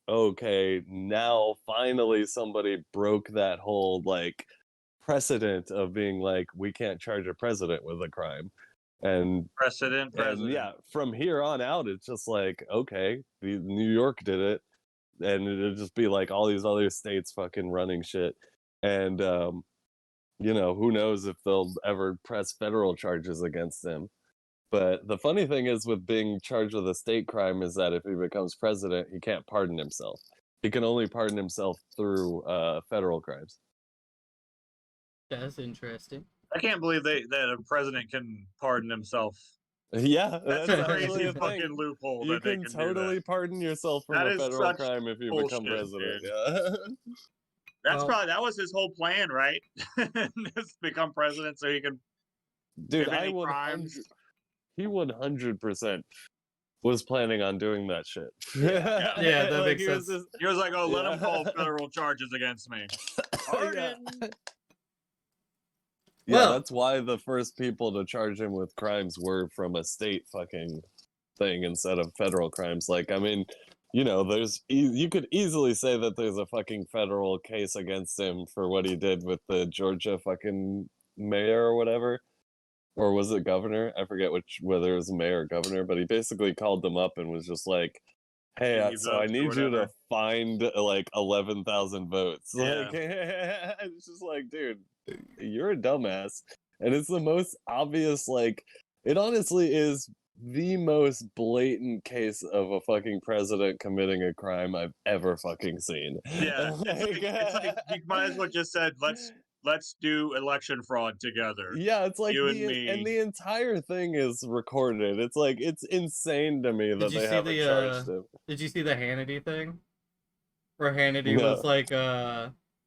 okay, now finally somebody broke that whole like precedent of being like, we can't charge a president with a crime. And President. yeah, from here on out, it's just like, okay, New York did it, and it'll just be like all these other states fucking running shit. And you know, who knows if they'll ever press federal charges against him. But the funny thing is, with being charged with a state crime, is that if he becomes president, he can't pardon himself. He can only pardon himself through federal crimes. That's interesting. I can't believe that a president can pardon himself. Yeah, that's a crazy fucking loophole. You that they can can totally pardon yourself from a federal crime if you become president. Yeah. That was his whole plan, right? Just become president so he can. Dude, he 100% was planning on doing that shit. Yeah, that makes sense. He was like, "Oh, let him call federal charges against me." Yeah, that's why the first people to charge him with crimes were from a state fucking thing instead of federal crimes. Like, I mean, you know, you could easily say that there's a fucking federal case against him for what he did with the Georgia fucking mayor or whatever. Or was it governor? I forget whether it was mayor or governor, but he basically called them up and was just like, hey, so I need you to find like 11,000 votes. Yeah. Like, it's just like, dude, you're a dumbass. And it's the most obvious, like, it honestly is the most blatant case of a fucking president committing a crime I've ever fucking seen. Yeah, it's like you might as well just said, let's do election fraud together. Yeah, it's like you and me. And the entire thing is recorded. It's like, it's insane to me that they haven't charged him. Did you see the Hannity thing? Where Hannity was like,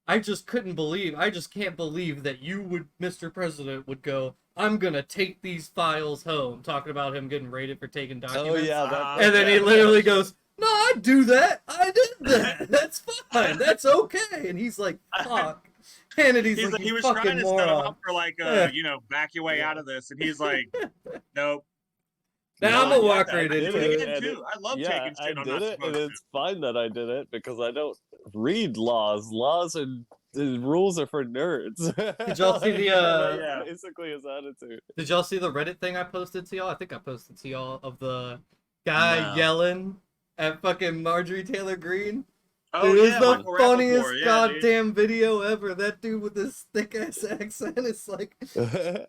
I just can't believe that you would, Mr. President, would go, I'm gonna take these files home, talking about him getting raided for taking documents. Oh yeah, and then he literally goes, no, I'd do that. I did that. That's fine. That's okay. And he's like, fuck. Hannity's like, he was fucking trying to moron. set him up for like, you know, back your way out of this, and he's like, nope. Now I'm gonna walk right into it. I love taking shit. I did it, and it's fine that I did it because I don't read laws. Laws and the rules are for nerds. Did y'all see the basically his attitude? Did y'all see the Reddit thing I posted to y'all? I think I posted to y'all of the guy yelling at fucking Marjorie Taylor Greene. Oh, it is the funniest goddamn video ever. That dude with this thick ass accent is like,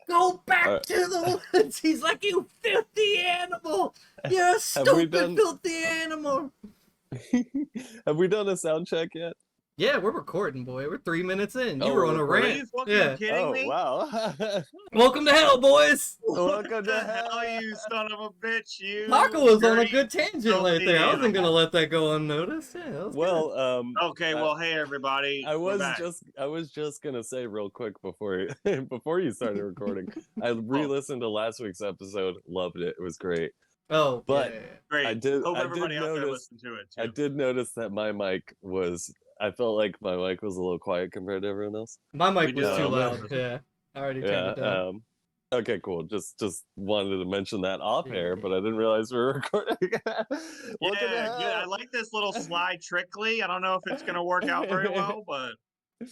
go back to the woods. He's like, you filthy animal. You're a stupid, filthy animal. Have we done a sound check yet? Yeah, we're recording, boy. We're 3 minutes in. You were on a rant. Are you fucking kidding me? Wow. Welcome to hell, boys. Welcome to hell, you son of a bitch. You. Paco was on a good tangent right there. I wasn't gonna let that go unnoticed. Yeah, that was good. Okay. Well, hey everybody. I was just gonna say real quick before you started recording. I re-listened to last week's episode. Loved it. It was great. Oh, but great. I did. Hope everybody out there listened to it too. I did notice that my mic was. I felt like my mic was a little quiet compared to everyone else. My mic was too loud. Yeah, I already turned it down. Okay, cool. Just wanted to mention that off air, but I didn't realize we were recording. I like this little slide trickly. I don't know if it's gonna work out very well, but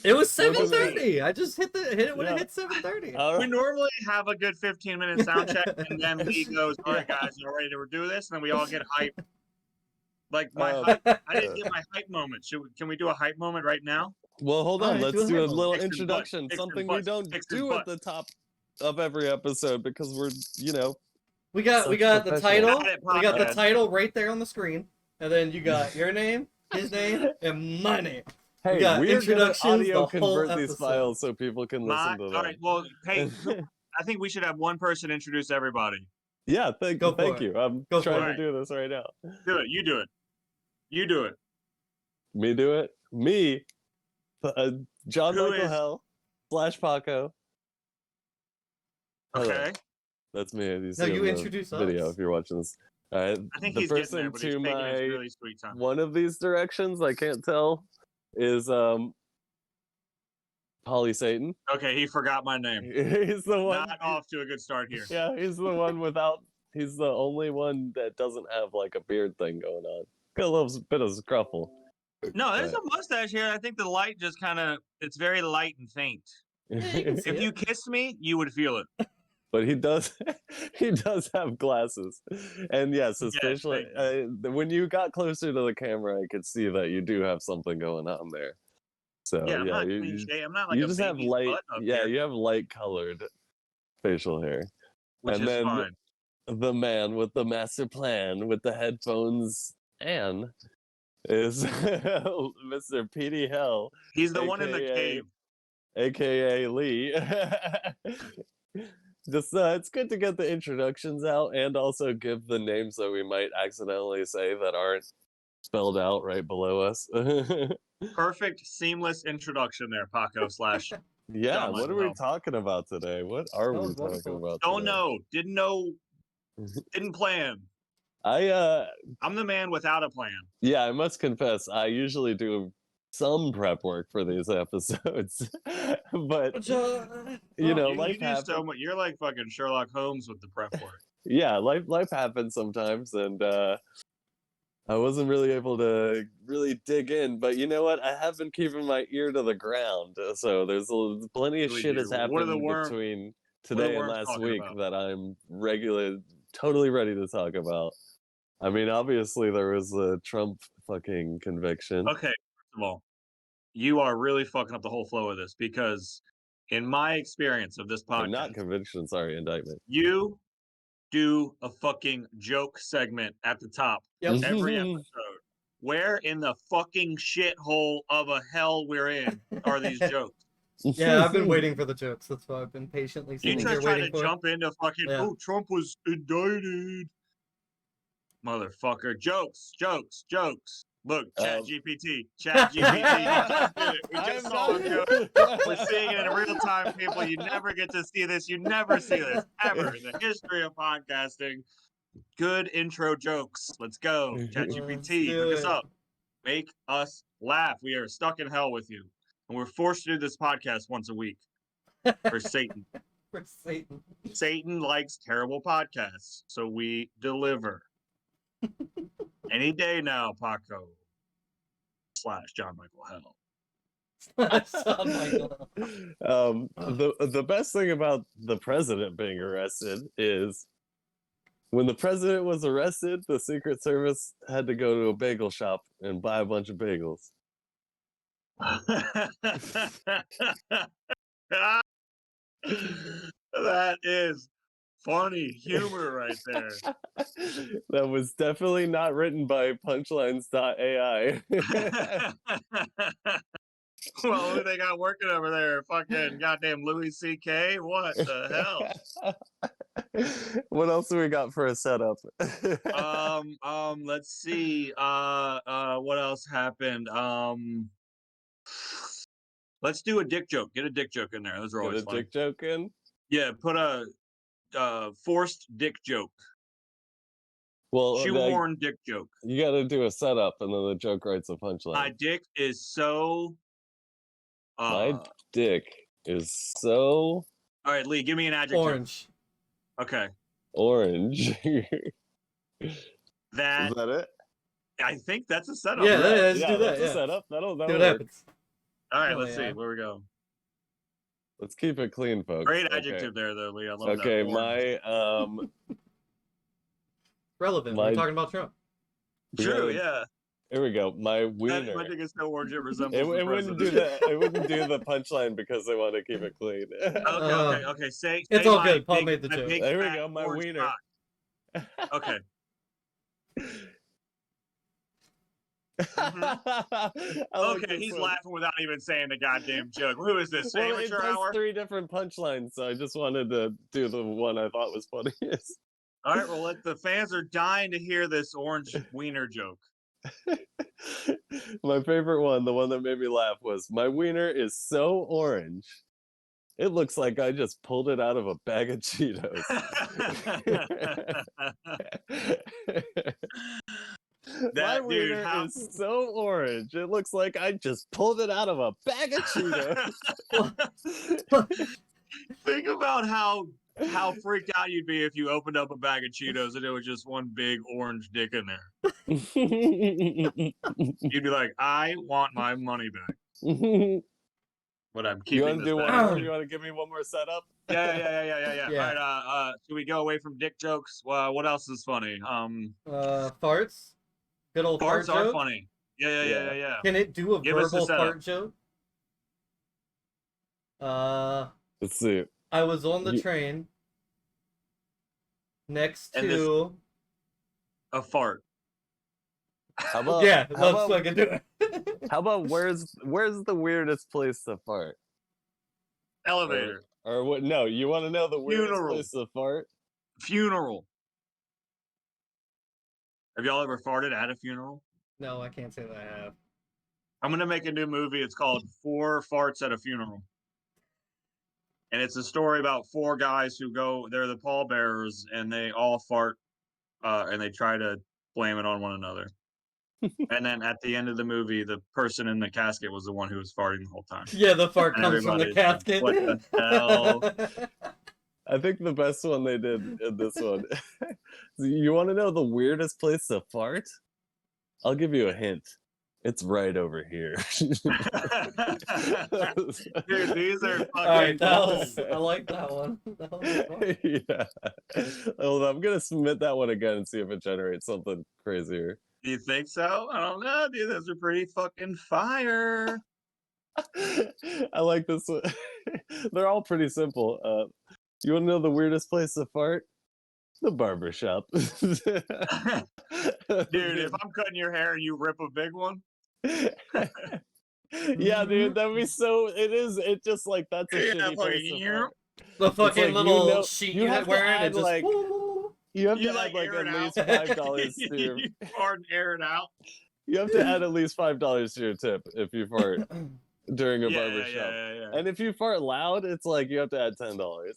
it was 7:30. I just hit it when it hit 7:30. Right. We normally have a good 15-minute sound check, and then he goes, "All right, guys, you're ready to do this," and then we all get hyped. Like I didn't get my hype moment. Can we do a hype moment right now? Well, hold on. Let's do a little introduction. Something we don't do at the top of every episode because we're, you know. We got the title. We got the title right there on the screen, and then you got your name, his name, and my name. Hey, we're gonna audio convert these files so people can listen to them. All right. Well, hey, I think we should have one person introduce everybody. Yeah. Thank you. I'm trying to do this right now. Do it. You do it. You do it. Me do it? Me, John Michael Hell / Paco. Okay. Hello. That's me. You introduce us. Video if you're watching this. I think the person to my really sweet time. One of these directions, I can't tell, is Polly Satan. Okay, he forgot my name. He's the one. Not off to a good start here. Yeah, he's the one without. He's the only one that doesn't have like a beard thing going on. Got a little bit of scruffle. No, there's a mustache here. I think the light just kind of, it's very light and faint. If you kissed me, you would feel it. But he does have glasses, and yes, especially when you got closer to the camera, I could see that you do have something going on there. So I'm yeah, not clean shaved. I'm not like you a just have baby's light. butt up Yeah, here, you have light colored facial hair, which and is then fine. the man with the master plan with the headphones and is Mr. Petey Hell. He's the one in the cave. AKA Lee. Just it's good to get the introductions out and also give the names that we might accidentally say that aren't spelled out right below us. Perfect, seamless introduction there, Paco / Yeah, John what are Michael we talking about today? What are we talking wonderful. about Don't today? know. Didn't know. Didn't plan. I'm the man without a plan. Yeah, I must confess, I usually do some prep work for these episodes. But you know, life happens. So much. You're like fucking Sherlock Holmes with the prep work. Yeah, life happens sometimes, and I wasn't really able to really dig in. But you know what? I have been keeping my ear to the ground, so there's plenty of shit has happened between today and last week that I'm totally ready to talk about. I mean, obviously there was a Trump fucking conviction. Okay, first of all, you are really fucking up the whole flow of this because, in my experience of this podcast, not conviction, sorry, indictment. You do a fucking joke segment at the top every episode. Where in the fucking shithole of a hell we're in are these jokes? Yeah, I've been waiting for the jokes. That's why I've been patiently sitting here waiting to jump into fucking, oh, Trump was indicted. Motherfucker. Jokes. Look, Chat-Gpt. We just saw a joke. We're seeing it in real time, people. You never get to see this. You never see this, ever, in the history of podcasting. Good intro jokes. Let's go. Chat-Gpt, look us up. Make us laugh. We are stuck in hell with you. And we're forced to do this podcast once a week. For Satan. For Satan. Satan likes terrible podcasts, so we deliver. Any day now, Paco / John Michael Hell. John Michael Hell. The best thing about the president being arrested is when the president was arrested, the Secret Service had to go to a bagel shop and buy a bunch of bagels. That is funny humor right there. That was definitely not written by punchlines.ai. Well, who they got working over there? Fucking goddamn Louis C.K.? What the hell? What else do we got for a setup? Let's see. What else happened? Let's do a dick joke. Get a dick joke in there. Those are always fun. Dick joke in? Yeah, put a forced dick joke. Well, shoehorn dick joke. You got to do a setup, and then the joke writes a punchline. My dick is so. My dick is so. All right, Lee, give me an adjective. Orange. Orange. Okay. Is that it? I think that's a setup. Yeah, let's do that. That's a setup. That'll see what work. happens. All right, let's see where we go. Let's keep it clean, folks. Great adjective there, though, Lee. I love that. Okay, my relevant. We're talking about Trump. True, yeah. Here we go. My wiener. My dick is so orange it resembles it wouldn't do that. It wouldn't do the punchline because they want to keep it clean. Okay. Say it's all good. Paul made the joke. There we go. My wiener. Okay. Okay, he's laughing without even saying the goddamn joke. Who is this? Amateur hour? 3 different punchlines, so I just wanted to do the one I thought was funniest. All right, well, the fans are dying to hear this orange wiener joke. My favorite one, the one that made me laugh, was my wiener is so orange. It looks like I just pulled it out of a bag of Cheetos. My wiener is so orange. It looks like I just pulled it out of a bag of Cheetos. Think about how how freaked out you'd be if you opened up a bag of Cheetos and it was just one big orange dick in there. You'd be like, I want my money back. But I'm keeping You want to this do back. one more? You want to give me one more setup? Yeah. Yeah. All right, should we go away from dick jokes? What else is funny? Farts. Good old fart Farts are joke. funny. Yeah. Can it do a Give us the verbal setup. fart joke? Let's see. I was on the train next And to. A fart. How about Yeah, how let's about, fucking do it. how about where's the weirdest place to fart? Elevator. Or what? No, you want to know the weirdest Funeral. place to fart? Funeral. Have y'all ever farted at a funeral? No, I can't say that I have. I'm gonna make a new movie. It's called 4 Farts at a Funeral. And it's a story about 4 guys who they're the pallbearers, and they all fart, and they try to blame it on one another. And then at the end of the movie, the person in the casket was the one who was farting the whole time. Yeah, the fart And comes from the everybody's casket. like, what the hell? I think the best one they did in this one. You want to know the weirdest place to fart? I'll give you a hint. It's right over here. Dude, these are fucking Alright, gold. I like that one. That one was fun. Yeah. Hold on, I'm gonna submit that one again and see if it generates something crazier. Do you think so? I don't know, dude. Those are pretty fucking fire. I like this one. They're all pretty simple. You want to know the weirdest place to fart? The barbershop. Dude, if I'm cutting your hair and you rip a big one. Yeah, dude, that'd be so. It is. It just like that's a shitty place to fart. The fucking like, little sheet you you have to wearing, add, it just. like, you have You to add like air at it least out. $5 to your. You fart and air it out. You have to add at least $5 to your tip if you fart during a barbershop. Yeah. And if you fart loud, it's like you have to add $10.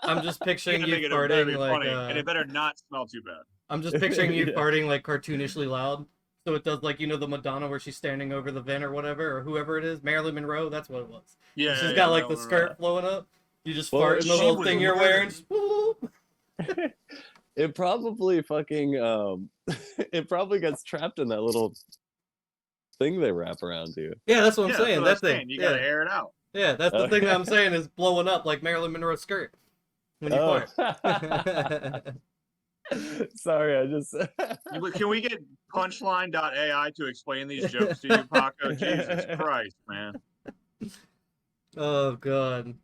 I'm just You picturing gotta you make it very farting like. funny, and it better not smell too bad. I'm just picturing you Yeah. farting like cartoonishly loud. So it does like the Madonna where she's standing over the vent or whatever, or whoever it is, Marilyn Monroe. That's what it was. Yeah, She's got like the skirt flowing up. You just Well, fart in the she little was thing you're wearing. murdered. It probably fucking it probably gets trapped in that little thing they wrap around you. Yeah, that's what I'm Yeah, saying. that's That what I'm thing. saying. You yeah. gotta air it out. Yeah, that's the Oh, thing that yeah. I'm saying is blowing up like Marilyn Monroe's skirt when you fart. Sorry, I just Can we get punchline.ai to explain these jokes to you, Paco? Jesus Christ, man. Oh god.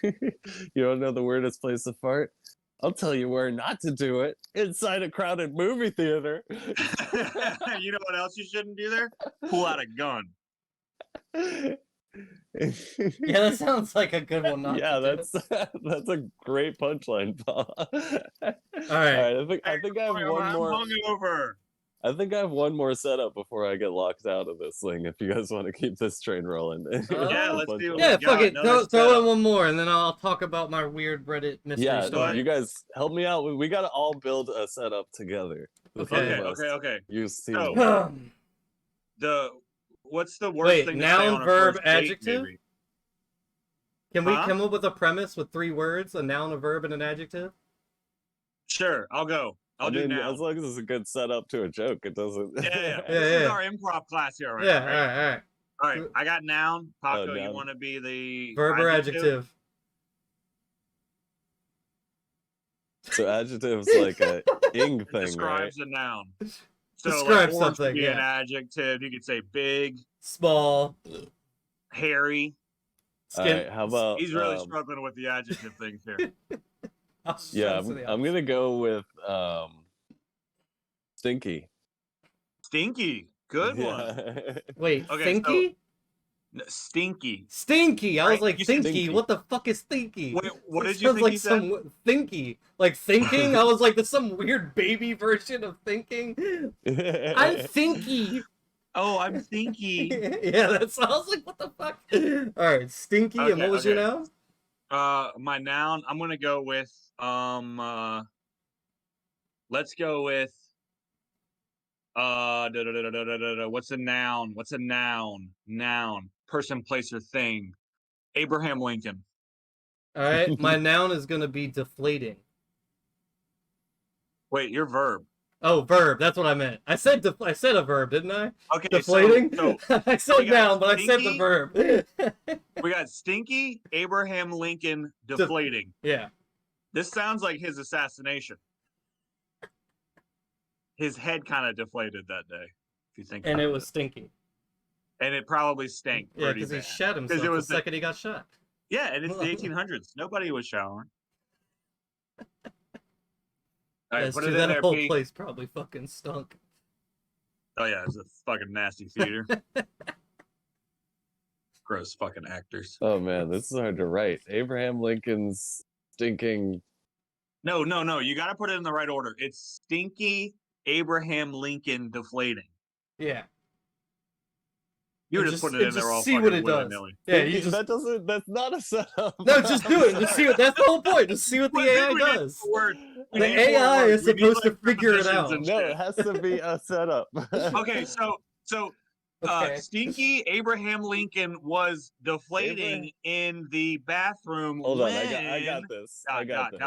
You don't know the weirdest place to fart? I'll tell you where not to do it. Inside a crowded movie theater. You know what else you shouldn't do there? Pull out a gun. Yeah, that sounds like a good one. Not Yeah, to do. that's a great punchline, Paul. All right. I think I have one I'm more. hungover. I think I have one more setup before I get locked out of this thing. If you guys want to keep this train rolling. Yeah, let's do it. Yeah, God, fuck it. no, Throw that's in setup. one more, and then I'll talk about my weird Reddit mystery Yeah, story. you guys help me out. We got to all build a setup together. The three Okay. of us Okay. Use So- teamwork. What's the worst Wait, thing to say noun, on a verb, first date, adjective? maybe? Can we Huh? come up with a premise with 3 words, a noun, a verb, and an adjective? Sure, I'll go. I'll do now. As long as it's a good setup to a joke, it doesn't. Yeah. This is our improv class here, right? Yeah, now, all right? right. All right, I got noun. Paco, you noun. want to be the Verb or adjective? So adjective's like a ing It thing, right? describes a noun. So Describe like, orange something, would be an yeah. adjective. You could say big, Small. hairy. All Skin. right, how about He's really struggling with the adjective things here. yeah, I'm gonna go with stinky. Stinky. Good one. Yeah. Wait, Okay, thinky? Stinky. Stinky. I was Right, like, you said thinky. stinky. What the fuck is thinky? Wait, what It did you sounds think like he said? some thinky. Like thinking? I was like, there's some weird baby version of thinking. I'm thinky. Oh, I'm stinky. Yeah, that's. I was like, what the fuck? All right, stinky. And what was your noun? My noun, I'm gonna go with let's go with what's a noun? What's a noun? Noun. Person, place, or thing. Abraham Lincoln. All right, my noun is gonna be deflating. Wait, your verb. Oh, verb. That's what I meant. I said I said a verb, didn't I? Okay, Deflating. So I said noun, but I said the stinky. verb. We got Stinky Abraham Lincoln deflating. Yeah. This sounds like his assassination. His head kind of deflated that day, if you think. And about it was stinky. And it probably stank. Yeah, because he shat himself the second he got shot. Yeah, and it's the 1800s. Nobody was showering. All right, That's put true. it in That there, whole Pete. place probably fucking stunk. Oh yeah, it's a fucking nasty theater. Gross fucking actors. Oh man, this is hard to write. Abraham Lincoln's stinking. No. You got to put it in the right order. It's Stinky Abraham Lincoln deflating. Yeah. You just put it in there all see fucking what it willy-nilly. does. Yeah, you just That's not a setup. no, just do it. Just see what. That's the whole point. Just see what the AI does. The AI is supposed to figure it out. No, it has to be a setup. Okay, so Okay. Stinky Abraham Lincoln was deflating in the bathroom. Hold on, I got this. I got this.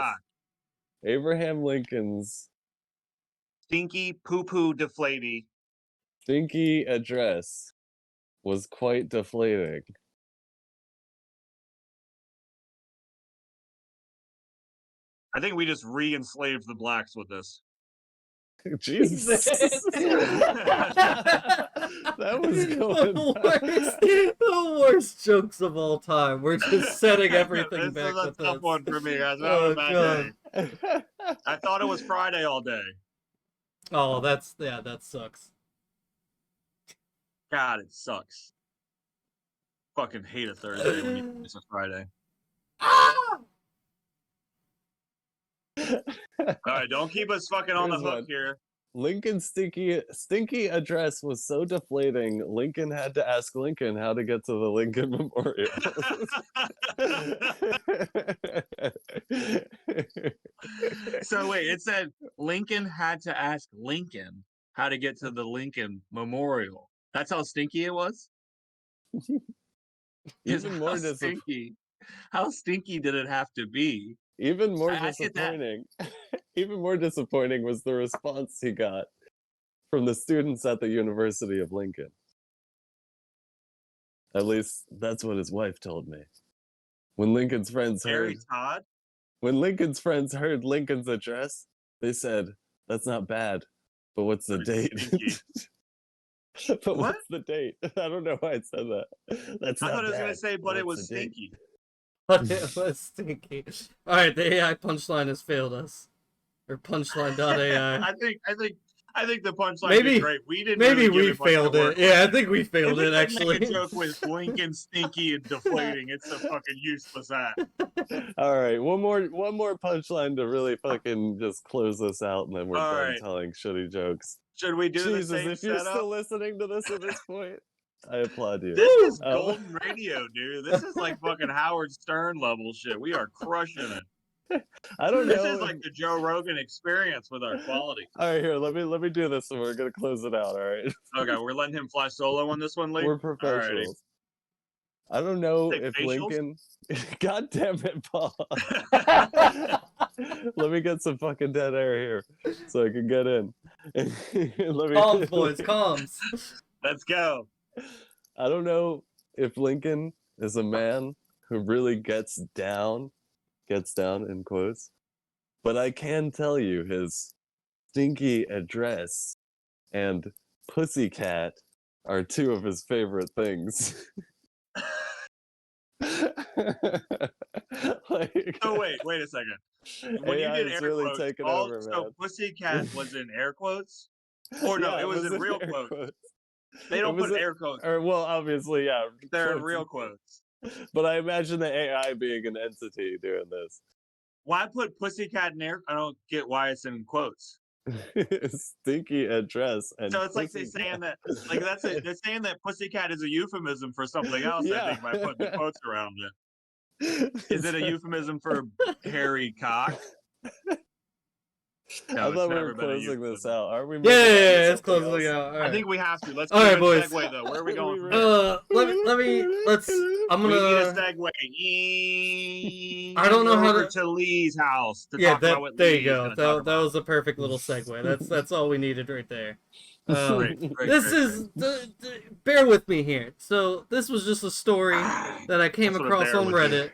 Abraham Lincoln's Stinky poo-poo deflating. stinky address was quite deflating. I think we just re-enslaved the blacks with this. Jesus. That was going the worst jokes of all time. We're just setting everything back This is with a tough this. one for me, guys. Oh, God. I thought it was Friday all day. Oh, that sucks. God, it sucks. Fucking hate a Thursday when it's a Friday. All right, don't keep us fucking on the hook here. Lincoln's stinky address was so deflating, Lincoln had to ask Lincoln how to get to the Lincoln Memorial. So wait, it said Lincoln had to ask Lincoln how to get to the Lincoln Memorial. That's how stinky it was? Even more stinky. How stinky did it have to be? Even more disappointing. Even more disappointing was the response he got from the students at the University of Lincoln. At least that's what his wife told me. When Lincoln's friends heard Lincoln's address, they said, "That's not bad, but what's the date?" But what's the date? I don't know why I said that. That's I not thought I was bad, going to say, but it was what's the date? stinky. But it was stinky. All right, the AI punchline has failed us. Or punchline.ai. I think the punchline is great. We didn't. Maybe really we failed it. Yeah, I think we failed it actually. Make a joke with Lincoln stinky and deflating. It's a fucking useless act. All right, one more punchline to really fucking just close this out, and then we're done telling shitty jokes. Should we do the same if you're setup? still listening to this at this point, I applaud you. This is golden radio, dude. This is like fucking Howard Stern level shit. We are crushing it. I don't know. This is like the Joe Rogan experience with our quality. All right, here, let me do this, and we're gonna close it out. All right. Okay, we're letting him fly solo on this one, Lee. We're professionals. I don't know if facials? Lincoln. God damn it, Paul. Let me get some fucking dead air here, so I can get in. Calms, boys, calms. Let's go. I don't know if Lincoln is a man who really gets down in quotes, but I can tell you his stinky address and pussycat are two of his favorite things. Oh wait a second. When AI you did is air really quotes, taking over, so man. pussycat was in air quotes? Or no, Yeah, it was in real quotes. They don't put air quotes. Or, well, obviously, yeah. They're quotes. real quotes. But I imagine the AI being an entity doing this. Why put pussycat in air? I don't get why it's in quotes. Stinky address. And so it's like they're saying that, like they're saying that pussycat is a euphemism for something else. Yeah. I think by putting the quotes around it. Is it a euphemism for hairy cock? I thought we were never been a closing youth this movement. out. Are we? Yeah, moving on to it's something closing else? out. All I right. think we have to. Let's All do right, a good boys. segue though. Where are we going from here? Let's. I'm We need a gonna. segue. I don't know how Over to. Lee's house to Yeah, talk about what there Lee you is go. going to talk That about. was a perfect little segue. That's all we needed right there. Great, This is bear with me here. So this was just a story that I came That's what a across bear on would do. Reddit.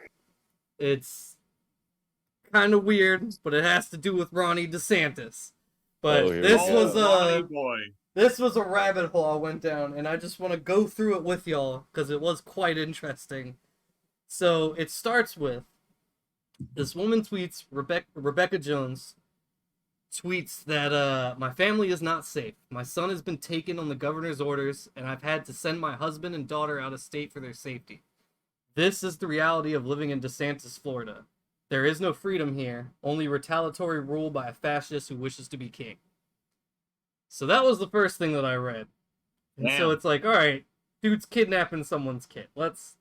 It's kind of weird, but it has to do with Ronnie DeSantis. But here we this go. was Ronnie boy. this was a rabbit hole I went down, and I just want to go through it with y'all because it was quite interesting. So it starts with this woman tweets, Rebecca Jones tweets that my family is not safe. My son has been taken on the governor's orders, and I've had to send my husband and daughter out of state for their safety. This is the reality of living in DeSantis, Florida. There is no freedom here, only retaliatory rule by a fascist who wishes to be king. So that was the first thing that I read. And so it's like, all right, dude's kidnapping someone's kid.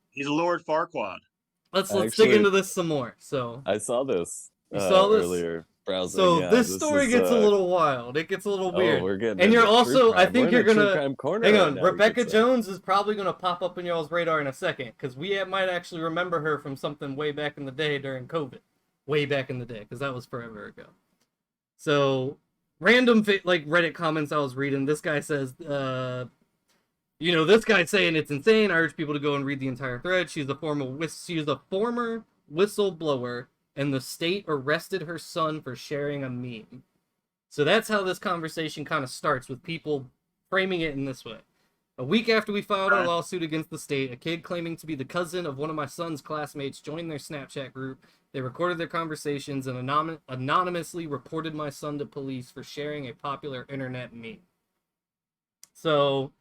He's Lord Farquaad. Let's dig into this some more. So I saw this. You saw this earlier. Browsing. So yeah, this story gets a little wild. It gets a little weird. We're getting and you're into true also, crime. I think We're you're in a true gonna crime corner hang right on. now, we Rebecca could say. Jones is probably gonna pop up in y'all's radar in a second because we might actually remember her from something way back in the day during COVID, way back in the day because that was forever ago. So random like Reddit comments I was reading. This guy says, this guy's saying it's insane. I urge people to go and read the entire thread. She's a former whistleblower, and the state arrested her son for sharing a meme. So that's how this conversation kind of starts, with people framing it in this way. A week after we filed our lawsuit against the state, a kid claiming to be the cousin of one of my son's classmates joined their Snapchat group. They recorded their conversations and anonymously reported my son to police for sharing a popular internet meme. So,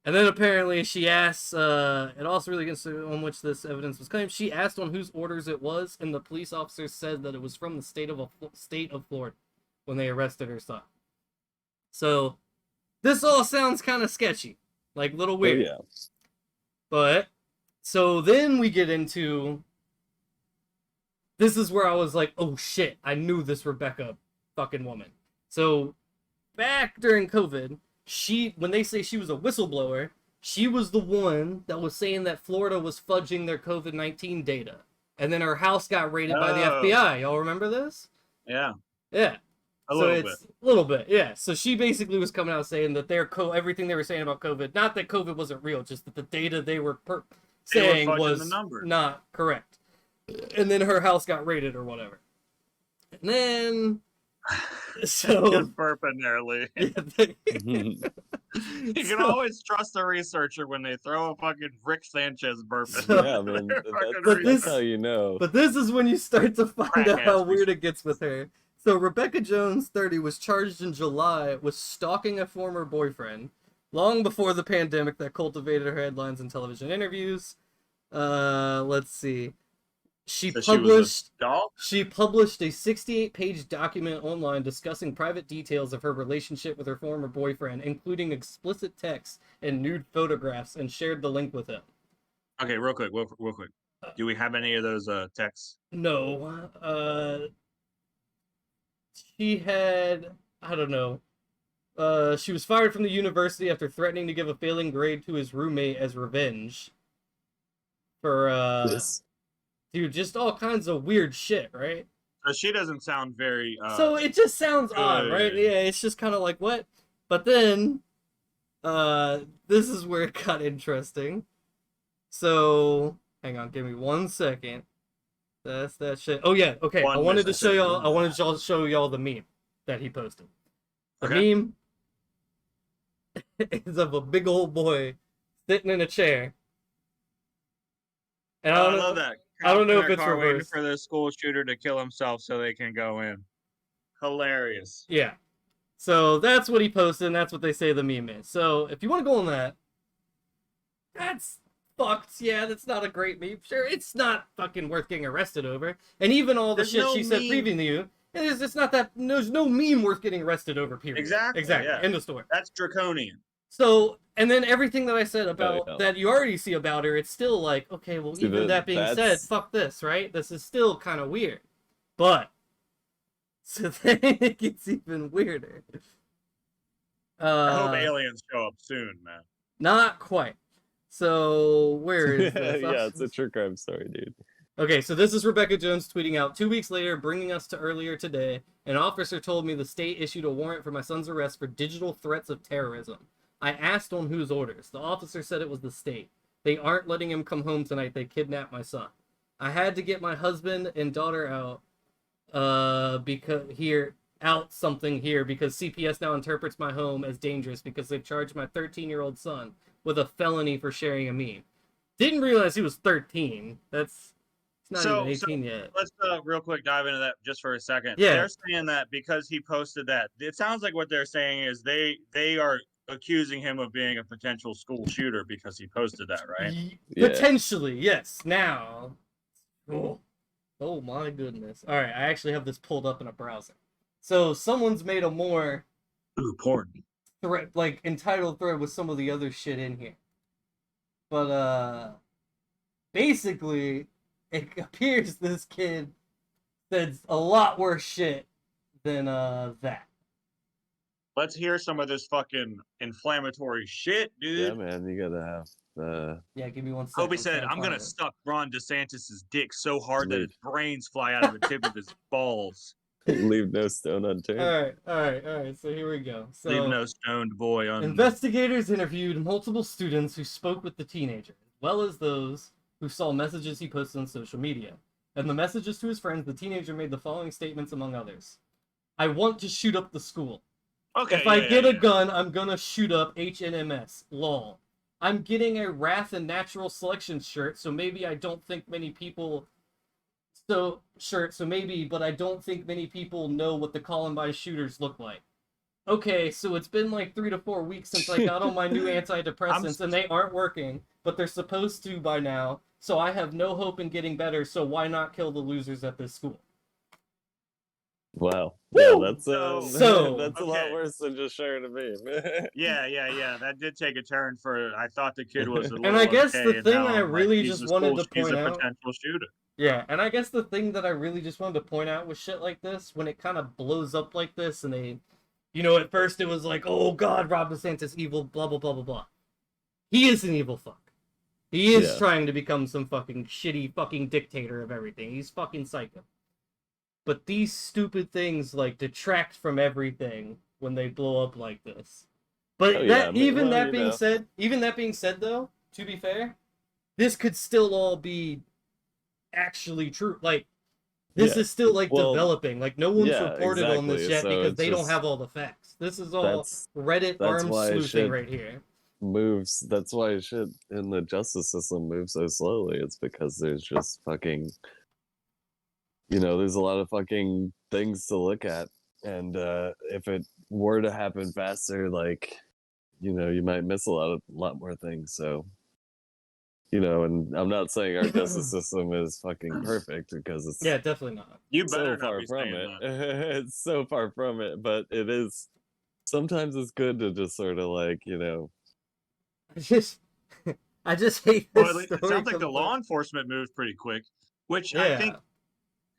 and then apparently she asks, it also really gets on which this evidence was claimed. She asked on whose orders it was, and the police officer said that it was from the state of Florida when they arrested her son. So, this all sounds kind of sketchy, like a little weird. Oh, yeah. But, so then we get into, this is where I was like, oh shit, I knew this Rebecca fucking woman. So, back during COVID, when they say she was a whistleblower, she was the one that was saying that Florida was fudging their COVID-19 data. And then her house got raided by the FBI. Y'all remember this? Yeah. Yeah. A little bit, yeah. So she basically was coming out saying that everything they were saying about COVID, not that COVID wasn't real, just that the data they were saying was not correct. And then her house got raided or whatever. And then... So... Good burping there, Lee. You can always trust a researcher when they throw a fucking Rick Sanchez burping. Yeah, man. That's how you know. But this is when you start to find out how weird it gets with her. So Rebecca Jones, 30, was charged in July with stalking a former boyfriend, long before the pandemic that cultivated her headlines and television interviews. Let's see. She published a 68-page document online discussing private details of her relationship with her former boyfriend, including explicit text and nude photographs, and shared the link with him. Okay, real quick. Do we have any of those texts? No. She had, I don't know. She was fired from the university after threatening to give a failing grade to his roommate as revenge. For, dude, just all kinds of weird shit, right? She doesn't sound very... so it just sounds odd, right? Yeah, it's just kind of like, what? But then, this is where it got interesting. So, hang on, give me 1 second. That's that shit. Oh yeah, okay. I wanted to show y'all the meme that he posted. The meme is of a big old boy sitting in a chair. And I love that. I don't know if it's waiting reversed. for the school shooter to kill himself so they can go in. Hilarious. Yeah. So that's what he posted, and that's what they say the meme is. So if you want to go on that, that's fucked. Yeah, that's not a great meme. Sure, it's not fucking worth getting arrested over. And even all the shit she said previewing to you, it's not that. There's no meme worth getting arrested over. Period. Exactly. Yeah. End of story. That's draconian. So, and then everything that I said about that you already see about her, it's still like, okay, well, even that being said, fuck this, right? This is still kind of weird. But So then it gets even weirder. I hope aliens show up soon, man. Not quite. So where is this? Yeah, it's a true crime story, dude. Okay, so this is Rebecca Jones tweeting out, 2 weeks later, bringing us to earlier today, an officer told me the state issued a warrant for my son's arrest for digital threats of terrorism. I asked on whose orders. The officer said it was the state. They aren't letting him come home tonight. They kidnapped my son. I had to get my husband and daughter out because CPS now interprets my home as dangerous because they've charged my 13-year-old son with a felony for sharing a meme. Didn't realize he was 13. It's not even 18 yet. Let's real quick dive into that just for a second. Yeah. They're saying that because he posted that. It sounds like what they're saying is they are accusing him of being a potential school shooter because he posted that, right? Potentially, yes. Now, oh my goodness. All right, I actually have this pulled up in a browser. So someone's made a more porn thread, like entitled thread with some of the other shit in here. But basically, it appears this kid said a lot worse shit than that. Let's hear some of this fucking inflammatory shit, dude. Yeah, man, you gotta have the. Yeah, give me 1 second. Kobe said, "I'm gonna suck Ron DeSantis' dick so hard that his brains fly out of the tip of his balls." Leave no stone unturned. All right. So here we go. So, leave no stoned boy on. Investigators interviewed multiple students who spoke with the teenager, as well as those who saw messages he posted on social media. And the messages to his friends, the teenager made the following statements, among others: "I want to shoot up the school. Okay. If I get a gun, I'm gonna shoot up HNMS. Lol. I'm getting a Wrath and Natural Selection shirt, so maybe I don't think many people. So maybe, but I don't think many people know what the Columbine shooters look like." Okay, so it's been like 3 to 4 weeks since I got on my new antidepressants, and they aren't working, but they're supposed to by now. So I have no hope in getting better. So why not kill the losers at this school? Wow. Woo! Yeah, that's that's a lot worse than just sharing a meme. Yeah. That did take a turn for. I thought the kid was a little. And I guess okay, the thing I really just wanted to point out. He's a potential shooter. Yeah, and I guess the thing that I really just wanted to point out with shit like this, when it kind of blows up like this, and they, at first it was like, oh god, Rob DeSantis evil, blah blah blah blah blah. He is an evil fuck. He is trying to become some fucking shitty fucking dictator of everything. He's fucking psycho. But these stupid things like detract from everything when they blow up like this. But that being said though, to be fair, this could still all be actually true. Like this is still like developing. Like no one's reported on this yet because they don't have all the facts. This is all Reddit arm sleuthing right here. That's why shit in the justice system moves so slowly. It's because there's just fucking there's a lot of fucking things to look at, and if it were to happen faster, like you might miss a lot more things. So and I'm not saying our justice system is fucking perfect because it's definitely not. You better so far not be from saying it. that. It's so far from it, but it is. Sometimes it's good to just sort of like I just hate this It sounds like the law enforcement moves pretty quick, which I think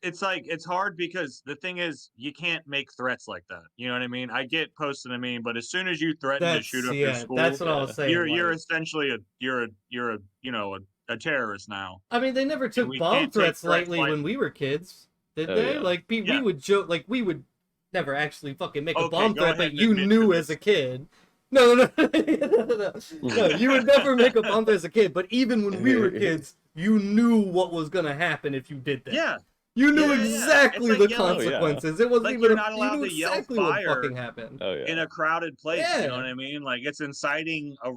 it's like it's hard because the thing is you can't make threats like that. You know what I mean? I get posting a meme, but as soon as you threaten to shoot up your school, that's what I was saying. You're essentially a terrorist now. I mean, they never took bomb threats lightly when we were kids, did they? Yeah. Like we would joke, like we would never actually fucking make a bomb threat, but you knew as a kid. No, you would never make a bomb threat as a kid, but even when we were kids, you knew what was gonna happen if you did that. Yeah. You knew exactly like the consequences. It wasn't like even you're not allowed to yell exactly fire what fucking happened. in a crowded place. You know what I mean? Like it's inciting. Yeah,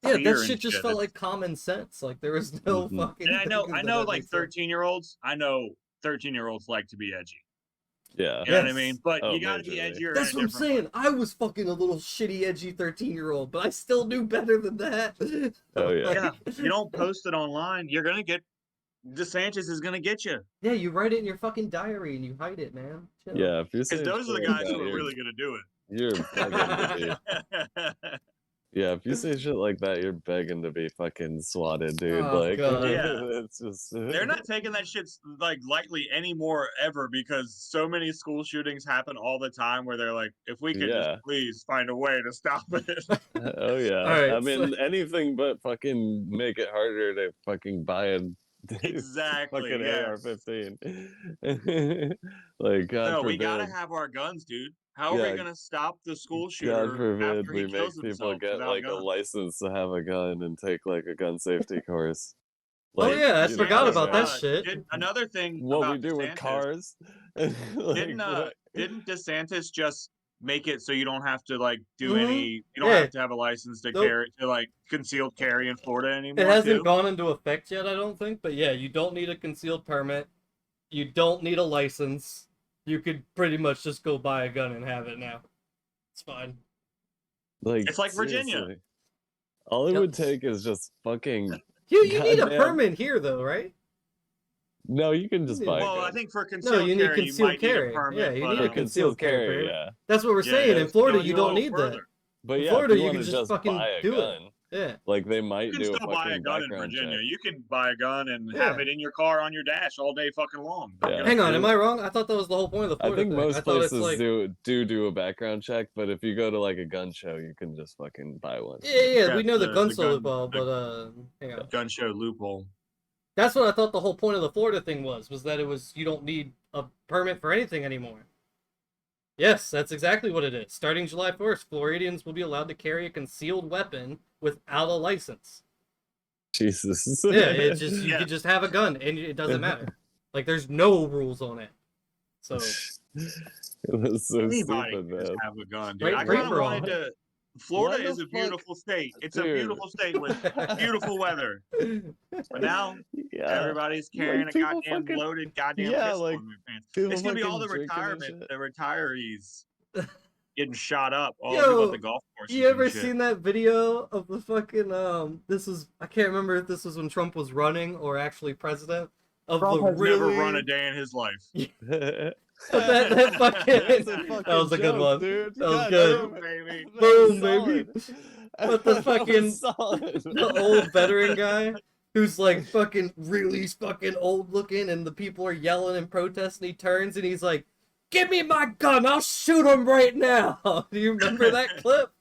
that shit just felt like common sense. Like there was no fucking. And I know, like 13-year-olds. I know 13-year-olds like to be edgy. Yeah. You know what I mean? But you gotta be edgier. That's what I'm saying. I was fucking a little shitty, edgy 13-year-old, but I still knew better than that. Oh yeah. You don't post it online, you're gonna get. DeSantis is gonna get you. Yeah, you write it in your fucking diary and you hide it, man. Chill. Yeah, if you're because those are the guys who are really gonna do it. You're Yeah, if you say shit like that, you're begging to be fucking swatted, dude. Oh, Like, God. Yeah. it's just They're not taking that shit like lightly anymore ever because so many school shootings happen all the time where they're like, if we could Yeah. just please find a way to stop it. Oh yeah. All right, I mean, anything but fucking make it harder to fucking buy a Exactly. fucking Yes. AR-15. Like, God No, forbid. we gotta have our guns, dude. How are we Yeah. gonna stop the school God shooter forbid after he we make kills people himself get without like a guns? license to have a gun and take like a gun safety course. Oh, Like, yeah, I you forgot know, about that like, shit. Another thing what we about do with DeSantis, cars. Like, what? didn't DeSantis just make it so you don't have to like do Mhm. any, you don't Yeah. have to have a license to Nope. carry, to like concealed carry in Florida anymore? It hasn't too? gone into effect yet, I don't think. But yeah, you don't need a concealed permit. You don't need a license. You could pretty much just go buy a gun and have it now. It's fine. Like, It's like Virginia. seriously. All it Yep. would take is just fucking. You need a Goddamn. permit here, though, right? No, you can just buy a Well, gun. I think for concealed you need carry, you concealed might carry. need a permit. Yeah, you but, need a For concealed carry permit. yeah. That's what we're Yeah, saying. In it's Florida, going you a don't little need further. that. But In yeah, Florida, if you you want can to just fucking buy a do it. gun, Yeah. like they might You can do a still buy a fucking gun in background Virginia. check. You can buy a gun and Yeah. have it in your car on your dash all day fucking long. Yeah. Hang on, am I wrong? I thought that was the whole point of the I Florida think thing. most I thought it's places like... do a background check, but if you go to like a gun show, you can just fucking buy one. Yeah, we know the gun the show gun- loophole, but hang on. Gun show loophole. That's what I thought the whole point of the Florida thing was that it was you don't need a permit for anything anymore. Yes, that's exactly what it is. Starting July 1st, Floridians will be allowed to carry a concealed weapon without a license. Jesus. Yeah, it just you Yeah. could just have a gun and it doesn't matter. Like there's no rules on it. So It was so Anybody stupid, can just man. have a gun, dude. Right- I right kind of or wanted wrong. to. Florida Why is the a fuck- beautiful state. It's a Dude. beautiful state with beautiful weather. But now Yeah. everybody's carrying a people goddamn fucking- loaded goddamn yeah, pistol like, in their pants. people It's gonna be all fucking the drinking and retirees getting shot up. All Yo, the people at the golf courses. You ever and shit. seen that video of the fucking this was I can't remember if this was when Trump was running or actually president of Trump the has really never run a day in his life. shit. that fucking That's a that fucking was a good joke, one. dude. That was God good. damn it. Baby. That was Boom, baby. solid. But the That was fucking- solid. The old veteran guy who's like fucking really fucking old looking and the people are yelling and protesting. He turns and he's like, "Give me my gun, I'll shoot him right now." Do you remember that clip?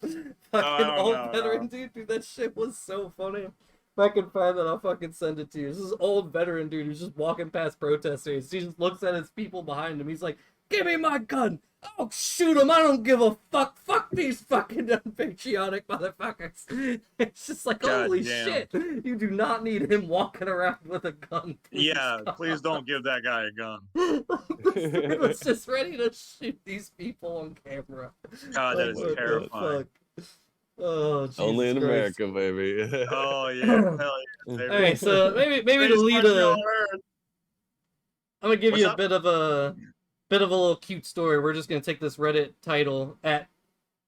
Fucking old veteran dude, that shit was so funny. If I can find that, I'll fucking send it to you. This is old veteran dude who's just walking past protesters. He just looks at his people behind him. He's like, "Give me my gun. I'll shoot him. I don't give a fuck. Fuck these fucking unpatriotic motherfuckers." It's just like, God holy damn. shit. You do not need him walking around with a gun. Yeah, please don't give that guy a gun. This dude was just ready to shoot these people on camera. God, that Like, is what the terrifying. fuck? Oh, Jesus Only in Christ. America, baby. Oh yeah, hell yeah, baby. All right, so maybe to Greatest lead country a, on earth. I'm gonna give What's you a up? bit of a little cute story. We're just gonna take this Reddit title at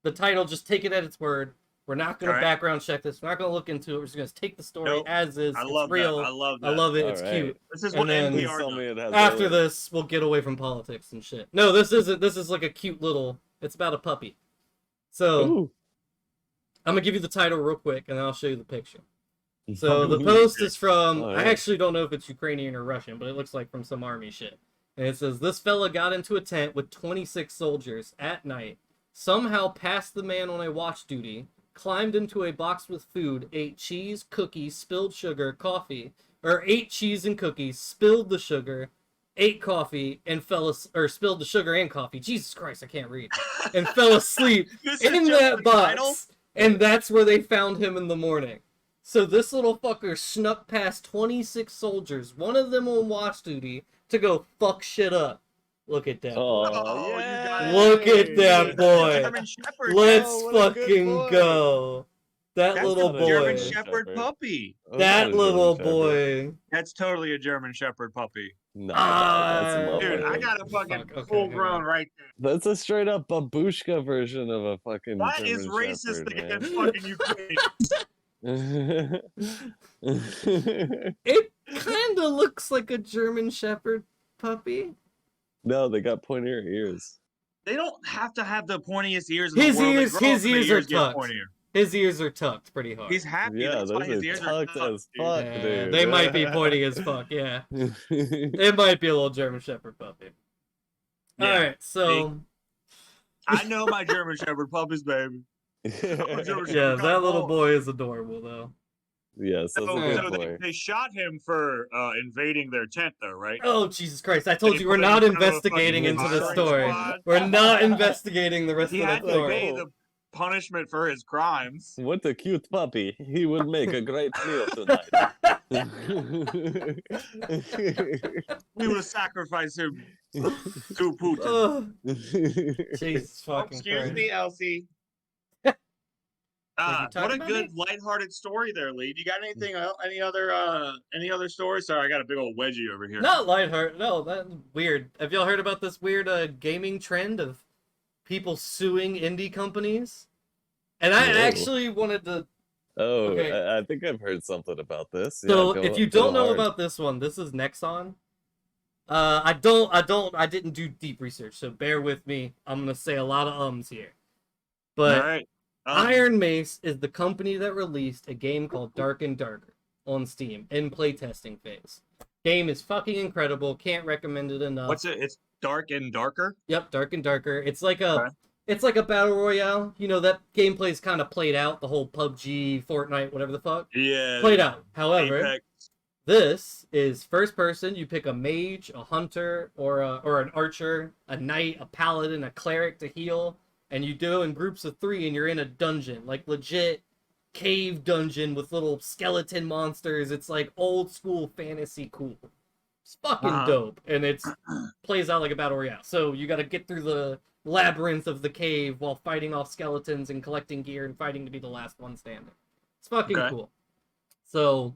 the title, just take it at its word. We're not gonna All right. background check this. We're not gonna look into it. We're just gonna take the story Nope. as is. I It's love real. that. I love that. I love it. All It's right. cute. This is And what then- Please NPR tell me does. it has After aliens. this, we'll get away from politics and shit. No, this isn't. This is like a cute little. It's about a puppy. So Ooh. I'm gonna give you the title real quick, and then I'll show you the picture. So the post is from, Oh, I yeah. actually don't know if it's Ukrainian or Russian, but it looks like from some army shit. And it says, "This fella got into a tent with 26 soldiers at night, somehow passed the man on a watch duty, climbed into a box with food, ate cheese, cookies, spilled sugar, coffee, or ate cheese and cookies, spilled the sugar, ate coffee, and spilled the sugar and coffee. Jesus Christ, I can't read. And fell asleep This is in just that the box, title? and that's where they found him in the morning. So this little fucker snuck past 26 soldiers, one of them on watch duty, to go fuck shit up. Look at that. Oh, Oh, you yeah. got it. Look at that boy. German Shepherd. Let's Oh, what a good fucking boy. go. That That's little a boy. German boy. Shepherd Shepherd. puppy. That's not That a German little Shepherd. boy. That's totally a German Shepherd puppy. Nah, that's Ah, lovely. Dude, I got a fucking Fuck, okay, full hang grown on. right there. That's a straight up babushka version of a fucking That German is racist Shepherd, against man. fucking Ukraine. It kind of looks like a German Shepherd puppy. No, they got pointier ears. They don't have to have the pointiest ears in His the world. They ears- grow his up and the ears are get tucked. pointier. His ears are tucked pretty hard. He's happy. Yeah, That's why those his are ears tucked are as dude. fuck, Yeah, dude. they might be pointy as fuck, yeah. It might be a little German Shepherd puppy. Yeah. Alright, so... I know my German Shepherd puppies, baby. Yeah, that little boy is adorable, though. Yes, that's a good boy. They shot him for invading their tent, though, right? Oh, Jesus Christ. I told They you we're put him not in front of a investigating fucking into this firing story. squad. We're not investigating the rest He of had the to story. pay the punishment for his crimes. What a cute puppy. He would make a great meal tonight. We will sacrifice him to Putin. Oh, Jesus Oh, fucking excuse Christ. me, Elsie. talking What a about good lighthearted story there, Lee. Do you got anything else? Any other stories? Sorry, I got a big old wedgie over here. Not lighthearted. No, that's weird. Have y'all heard about this weird gaming trend of people suing indie companies? And I actually wanted to... Oh, Okay. I think I've heard something about this. So Yeah, if you don't know about this one, this is Nexon. I didn't do deep research, so bear with me. I'm gonna say a lot of ums here. But All right. Iron Mace is the company that released a game called Dark and Darker on Steam in playtesting phase. Game is fucking incredible. Can't recommend it enough. What's it? It's Dark and Darker? Yep, Dark and Darker. It's like a battle royale. You know, that gameplay's kind of played out, the whole PUBG, Fortnite, whatever the fuck. Yeah. Played out. However, Apex. this is first person. You pick a mage, a hunter, or an archer, a knight, a paladin, a cleric to heal. And you do in groups of 3, and you're in a dungeon, like legit cave dungeon with little skeleton monsters. It's like old school fantasy cool. It's fucking dope, and it's plays out like a battle royale. So you got to get through the labyrinth of the cave while fighting off skeletons and collecting gear and fighting to be the last one standing. It's fucking cool. So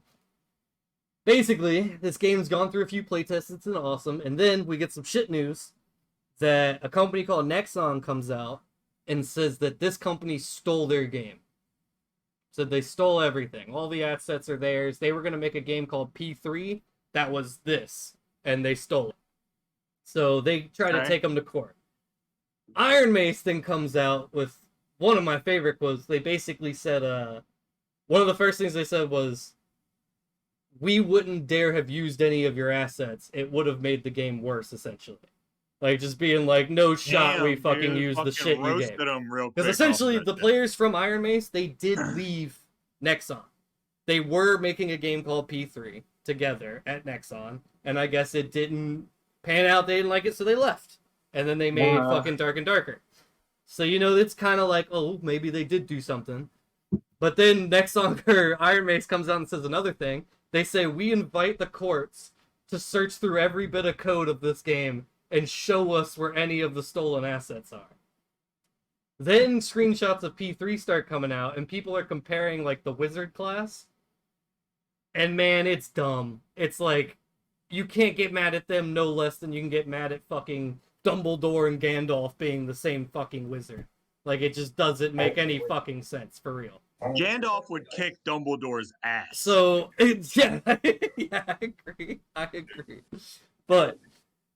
basically, this game's gone through a few playtests. It's been awesome, and then we get some shit news that a company called Nexon comes out and says that this company stole their game. Said they stole everything. All the assets are theirs. They were going to make a game called P3 that was this, and they stole it. So they try to take them to court. Iron Mace then comes out with one of my favorite quotes. They basically said, one of the first things they said was, "We wouldn't dare have used any of your assets. It would have made the game worse, essentially." Like, just being like, no shot, we fucking used the shit you gave. Because essentially, the players from Iron Mace, they did leave Nexon. They were making a game called P3 together at Nexon, and I guess it didn't pan out, they didn't like it, so they left. And then they made fucking Dark and Darker. So, you know, it's kind of like, oh, maybe they did do something. But then Nexon, or Iron Mace comes out and says another thing. They say, we invite the courts to search through every bit of code of this game and show us where any of the stolen assets are. Then screenshots of P3 start coming out, and people are comparing, like, the wizard class. And man, it's dumb. It's like, you can't get mad at them no less than you can get mad at fucking Dumbledore and Gandalf being the same fucking wizard. Like, it just doesn't make any fucking sense, for real. Gandalf would kick Dumbledore's ass. So, yeah, yeah, I agree. But,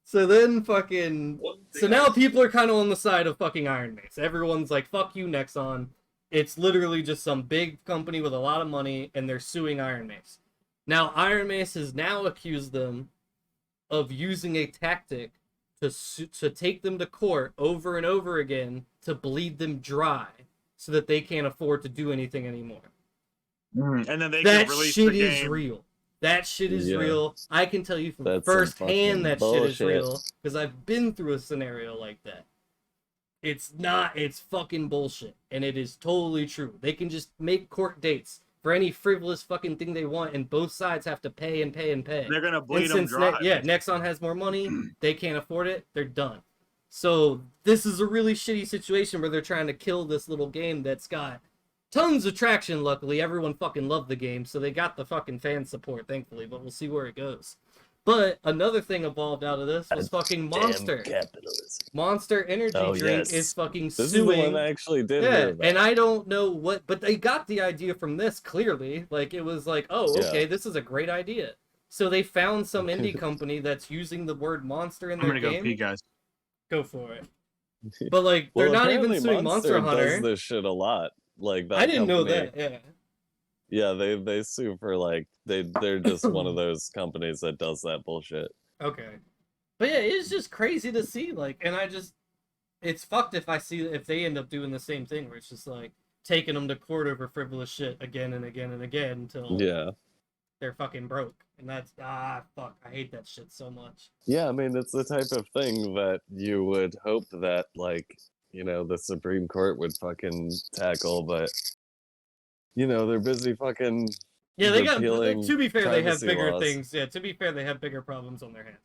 so then fucking, so now people are kind of on the side of fucking Iron Mace. Everyone's like, fuck you, Nexon. It's literally just some big company with a lot of money, and they're suing Iron Mace. Now, Iron Mace has now accused them of using a tactic to take them to court over and over again to bleed them dry so that they can't afford to do anything anymore. And then they can release the game. That shit is real. That shit is real. I can tell you from firsthand that shit is real because I've been through a scenario like that. It's fucking bullshit. And it is totally true. They can just make court dates for any frivolous fucking thing they want, and both sides have to pay and pay and pay. They're gonna bleed them dry. Nexon has more money. They can't afford it. They're done. So this is a really shitty situation where they're trying to kill this little game that's got tons of traction. Luckily, everyone fucking loved the game, so they got the fucking fan support, thankfully. But we'll see where it goes. But another thing evolved out of this was fucking Monster. Monster Energy Drink is fucking suing. This is the one I actually did hear about. And I don't know what, but they got the idea from this clearly. Like, it was like, oh, okay, this is a great idea. So they found some indie company that's using the word monster in their game. I'm gonna go pee, guys. Go for it. But like, they're not even suing Monster Hunter. Does this shit a lot. Like that I didn't know company- that. Yeah. Yeah, they sue for like they're just one of those companies that does that bullshit. Okay. But yeah, it's just crazy to see. Like, and it's fucked if they end up doing the same thing where it's just like taking them to court over frivolous shit again and again and again until Yeah. they're fucking broke. And that's fuck. I hate that shit so much. Yeah, I mean, it's the type of thing that you would hope that, like, you know, the Supreme Court would fucking tackle, but, you know, they're busy fucking Yeah, they got. repealing To be fair, they have privacy bigger laws. things. Yeah, to be fair, they have bigger problems on their hands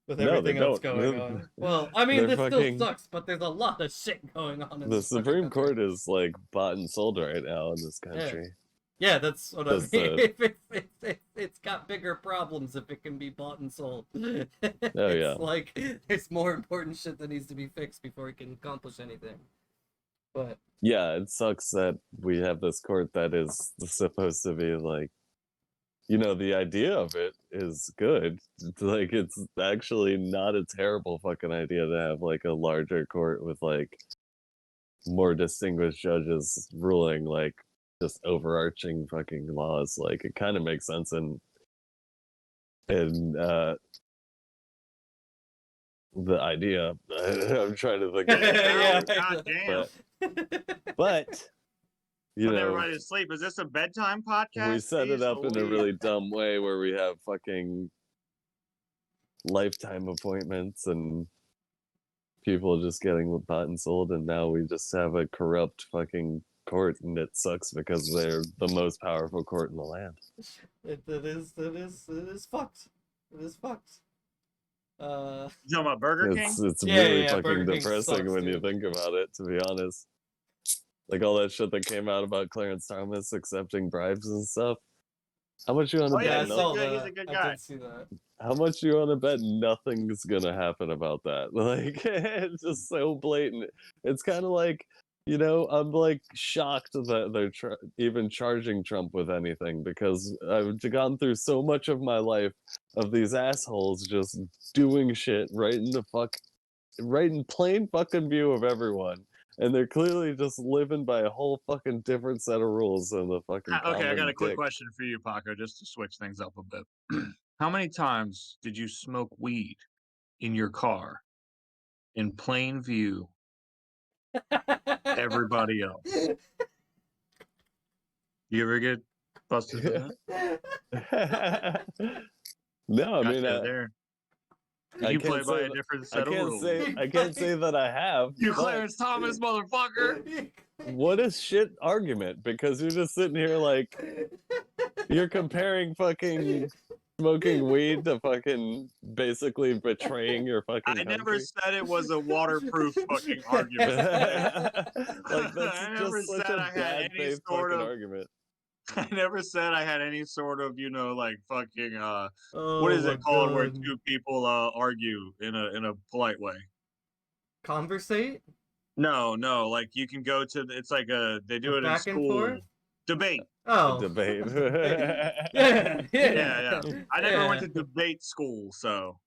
with No, they everything else don't. going on. Well, I mean, They're this fucking- still sucks, but there's a lot of shit going on in The this fucking Supreme country. Court is, like, bought and sold right now in this country. Yeah, that's what I That's mean. It's got bigger problems if it can be bought and sold. Oh, It's yeah. like, it's more important shit that needs to be fixed before it can accomplish anything. But Yeah, it sucks that we have this court that is supposed to be, like, you know, the idea of it is good. Like, it's actually not a terrible fucking idea to have, like, a larger court with, like, more distinguished judges ruling, like, just overarching fucking laws. Like, it kind of makes sense in the idea. I'm trying to think of it. Yeah. God damn. But you Put know, everybody to sleep. Is this a bedtime podcast? we set it Jeez up in a Louise. really dumb way where we have fucking lifetime appointments and people just getting bought and sold, and now we just have a corrupt fucking court, and it sucks because they're the most powerful court in the land. it is fucked. It is fucked. You talking about Burger King? It's Yeah, really yeah, fucking Burger King depressing sucks, when you dude. think about it, to be honest. Like all that shit that came out about Clarence Thomas accepting bribes and stuff. How much you want to Oh, yeah, bet? Yeah, I saw he's that. a good I guy. did see that. How much you want to bet nothing's gonna happen about that? Like, it's just so blatant. It's kind of like, you know, I'm like shocked that they're even charging Trump with anything, because I've gone through so much of my life of these assholes just doing shit right in plain fucking view of everyone. And they're clearly just living by a whole fucking different set of rules than the fucking Okay, I got common a quick dick. question for you, Paco, just to switch things up a bit. How many times did you smoke weed in your car in plain view? Everybody else. You ever get busted for that? No, I Got mean, you there. I You can't play by say a that- different I set of can't rules. say that I have. You but Clarence Thomas, motherfucker. what a shit argument, because you're just sitting here like you're comparing fucking smoking weed to fucking basically betraying your fucking I never country. said it was a waterproof fucking argument. Like that's I never just such said a I had bad any faith sort fucking of- argument. I never said I had any sort of, you know, like fucking Oh, what is my it called where God. two people argue in a polite way? Conversate? No, like you can go to it's like they do it in Back and school. forth? Debate. Oh. Debate. Yeah. Yeah. I never went Yeah. to debate school, so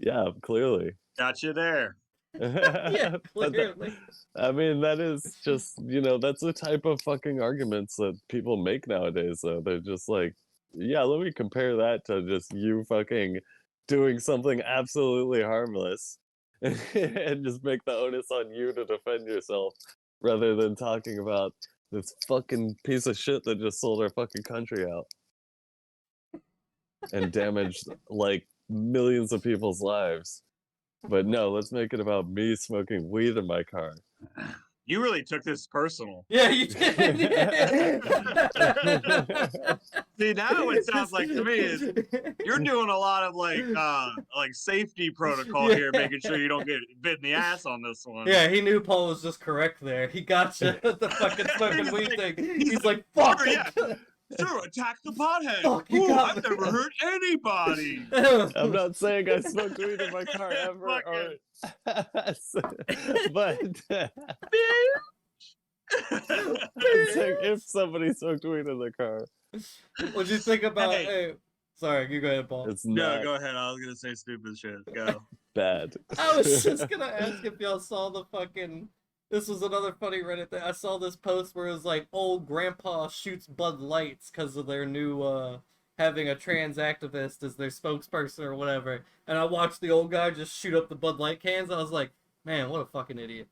Yeah, clearly. got you there. Yeah, But clearly. I mean, that is just, you know, that's the type of fucking arguments that people make nowadays, though. They're just like, yeah, let me compare that to just you fucking doing something absolutely harmless and just make the onus on you to defend yourself rather than talking about this fucking piece of shit that just sold our fucking country out and damaged like millions of people's lives. But no, let's make it about me smoking weed in my car. You really took this personal. Yeah, you did. See, now what it sounds like to me is you're doing a lot of like safety protocol here, making sure you don't get bit in the ass on this one. Yeah, he knew Paul was just correct there. He got you with the fucking smoking He's weed like- thing. he's He's like, fuck. Sure, yeah. Sure, attack the pothead. Fuck, you Ooh, got I've me. never hurt anybody. I'm not saying I smoke weed in my car ever, or... but I'm saying if somebody smoked weed in the car, What'd you think about? Hey. Hey, sorry, you go ahead, Paul. it's No, not go ahead. I was gonna say stupid shit. Go. bad. I was just gonna ask if y'all saw the fucking This was another funny Reddit thing. I saw this post where it was like, old grandpa shoots Bud Lights because of their new, having a trans activist as their spokesperson or whatever. And I watched the old guy just shoot up the Bud Light cans. I was like, man, what a fucking idiot.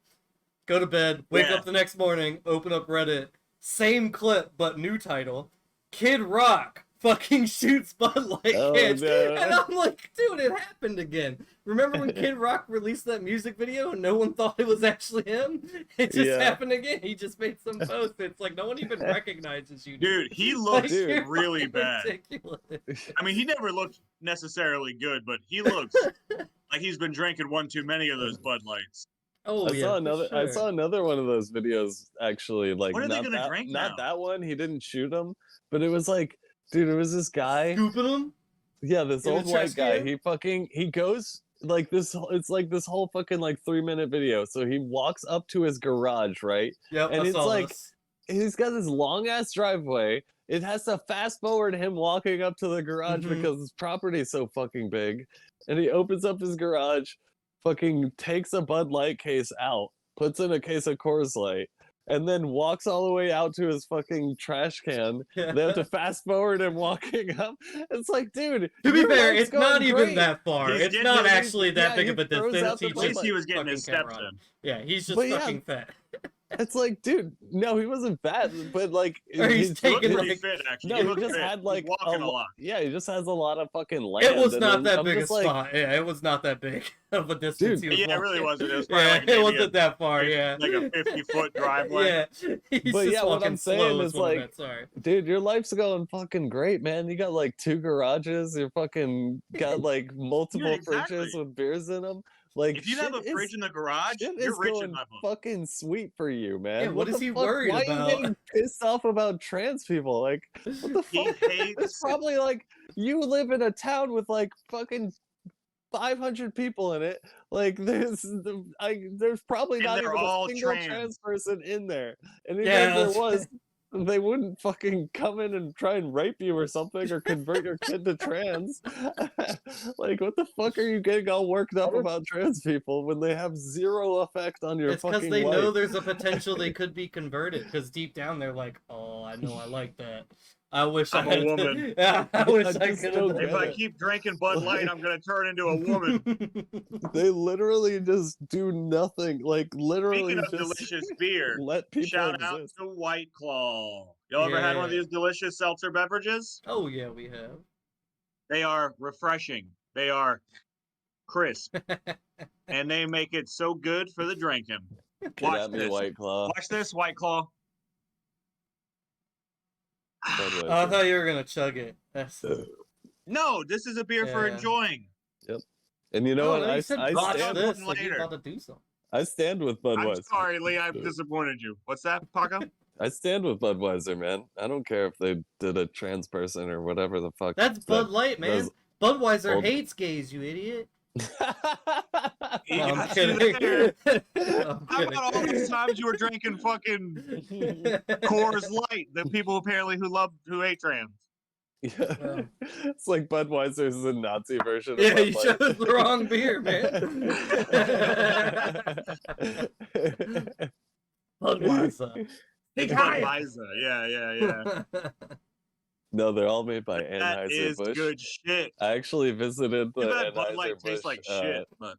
Go to bed, wake up the next morning, open up Reddit. Same clip, but new title. Kid Rock fucking shoots Bud Light cans. No. And I'm like, dude, it happened again. Remember when Kid Rock released that music video and no one thought it was actually him? It just happened again. He just made some post. It's like no one even recognizes you. Dude, he looks like, really bad. Ridiculous. I mean, he never looked necessarily good, but he looks like he's been drinking one too many of those Bud Lights. Oh, I saw another one of those videos actually. Like, what are they gonna drink now? Not that one. He didn't shoot him, but it was like, dude, it was this guy scooping him. Yeah, this old white guy. He goes like this. It's like this whole fucking like 3-minute video. So he walks up to his garage, right? Yep, and it's like he's got this long ass driveway. It has to fast forward him walking up to the garage because his property is so fucking big. And he opens up his garage, fucking takes a Bud Light case out, puts in a case of Coors Light, and then walks all the way out to his fucking trash can. They have to fast forward him walking up. It's like, dude. To be fair, it's not even that far. It's not actually that big of a distance. At least he was getting his steps in. Yeah, he's just fucking fat. It's like, dude, no, he wasn't fat, but like he's taking pretty fit actually. No, he just had like walking a lot. Yeah, he just has a lot of fucking land. It was not that big a spot. Yeah, it was not that big of a distance. Dude, it really wasn't. It was it wasn't that far. Yeah, like a 50-foot driveway. He's but just what I'm saying is like, sorry, dude, your life's going fucking great, man. You got like 2 garages. You're fucking got like multiple fridges with beers in them. Like, if you have a fridge in the garage, you're rich in my book. Fucking sweet for you, man. Yeah, what is he worried about? Why are you getting pissed off about trans people? Like, what the fuck? It's probably like you live in a town with like fucking 500 people in it. Like, there's probably not even a single trans person in there. And even if there was, they wouldn't fucking come in and try and rape you or something or convert your kid to trans. Like, what the fuck are you getting all worked up about trans people when they have zero effect on your fucking life? It's because they know there's a potential they could be converted, because deep down they're like, oh, I know I like that. I wish I'm a woman. I wish I could. If I keep drinking Bud Light, I'm gonna turn into a woman. They literally just do nothing. Like, literally, speaking of delicious beer, let people shout out to White Claw. Y'all ever had one of these delicious seltzer beverages? Oh yeah, we have. They are refreshing. They are crisp, and they make it so good for the drinking. Watch this, White Claw. Watch this, White Claw. Oh, I thought you were gonna chug it. No, this is a beer for enjoying. Yep. And you know what? I stand this later. About to do something. I stand with Budweiser. I'm sorry, Lee. I've disappointed you. What's that, Paco? I stand with Budweiser, man. I don't care if they did a trans person or whatever the fuck. That's Bud Light, man. Budweiser hates gays, you idiot. I'm kidding. How about all those times you were drinking fucking Coors Light? The people apparently who hate trans. Yeah. It's like Budweiser's the Nazi version of you chose the wrong beer, man. Budweiser. Budweiser. Yeah. No, they made by Anheuser-Busch. That is good shit. I actually visited the Bud Light tastes like shit, but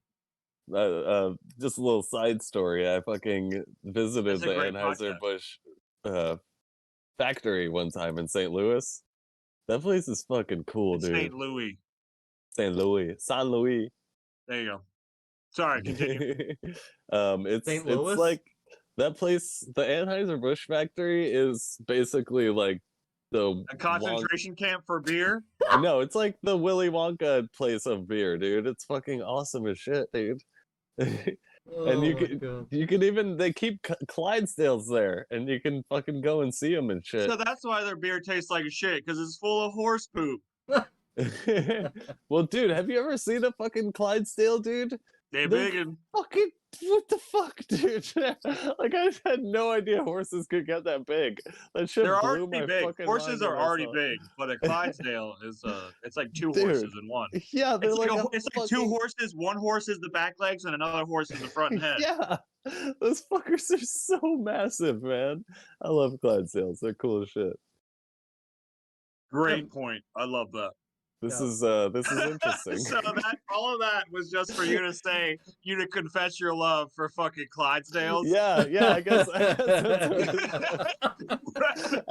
just a little side story. I fucking visited the Anheuser-Busch factory one time in St. Louis. That place is fucking cool, dude. St. Louis. San Luis. There you go. Sorry, continue. It's like that place. The Anheuser-Busch factory is basically like a concentration camp for beer. No, it's like the Willy Wonka place of beer, dude. It's fucking awesome as shit, dude. And you can even, they keep Clydesdales there, and you can fucking go and see them and shit. So that's why their beer tastes like shit, because it's full of horse poop. Well, dude, have you ever seen a fucking Clydesdale, dude? They They're big and fucking what the fuck, dude? Like I had no idea horses could get that big. That shit they're blew already my big. fucking Horses mind are when I already saw it. big, but a Clydesdale is it's like two Dude. horses in one. Yeah, they're It's like, like, it's like two horses. One horse is the back legs, and another horse is the front and head. Yeah, those fuckers are so massive, man. I love Clydesdales. They're cool as shit. Great point. I love that. This is interesting. So that all of that was just for you to say, you to confess your love for fucking Clydesdales. Yeah, I guess I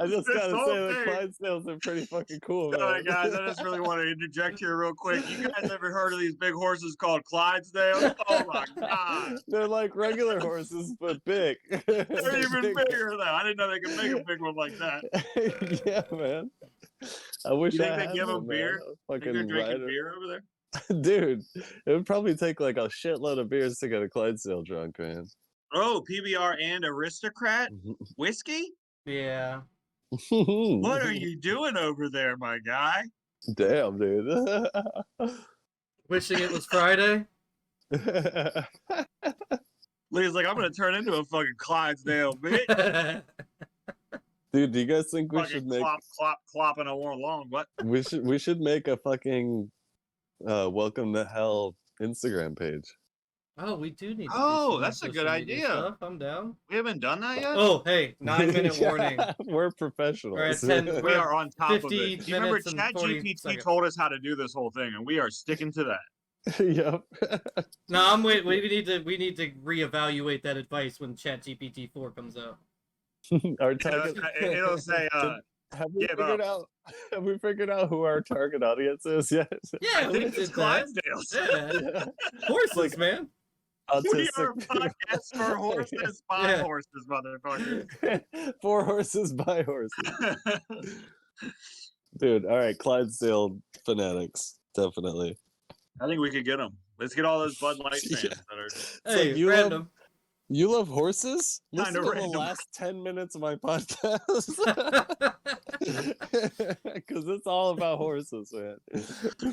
just This gotta whole say that thing- Clydesdales are pretty fucking cool, man. All right, guys, I just really want to interject here real quick. You guys ever heard of these big horses called Clydesdales? Oh my god. They're like regular horses, but big. They're even bigger though. I didn't know they could make a big one like that. Yeah, man. I wish You think I they had give them one, man. beer? I'll Think they're fucking drinking ride beer over there? it. Dude, it would probably take like a shitload of beers to get a Clydesdale drunk, man. Oh, PBR and Aristocrat whiskey? Yeah. What are you doing over there, my guy? Damn, dude. Wishing it was Friday. Lee's like, I'm gonna turn into a fucking Clydesdale, bitch. Dude, do you guys think we Fucking should make clopping along? What? we should make a fucking welcome to hell Instagram page? Oh, we do need to Oh, do some that's a good social media idea. Stuff. I'm down. We haven't done that yet. Oh, hey, 9-minute Yeah, warning. We're professionals. We're at 10 We are on top of 50 it. Do you remember minutes and 40 Chat-GPT seconds. told us how to do this whole thing, and we are sticking to that. Yep. No, I'm wait. We need to reevaluate that advice when Chat-GPT 4 comes out. Our target. It'll say, have we give figured up. out? Have we figured out who our target audience is yet? Yeah, we it's did that. Clydesdales. Yeah. Horses, man. We are a Autistic. podcast for horses by Yeah. horses, motherfucker. For horses by horses. Dude, all right, Clydesdale fanatics, definitely. I think we could get them. Let's get all those Bud Light fans Yeah. that are. Hey, like you random. You love horses? Listen Kinda to the random. last 10 minutes of my podcast. Because it's all about horses, man.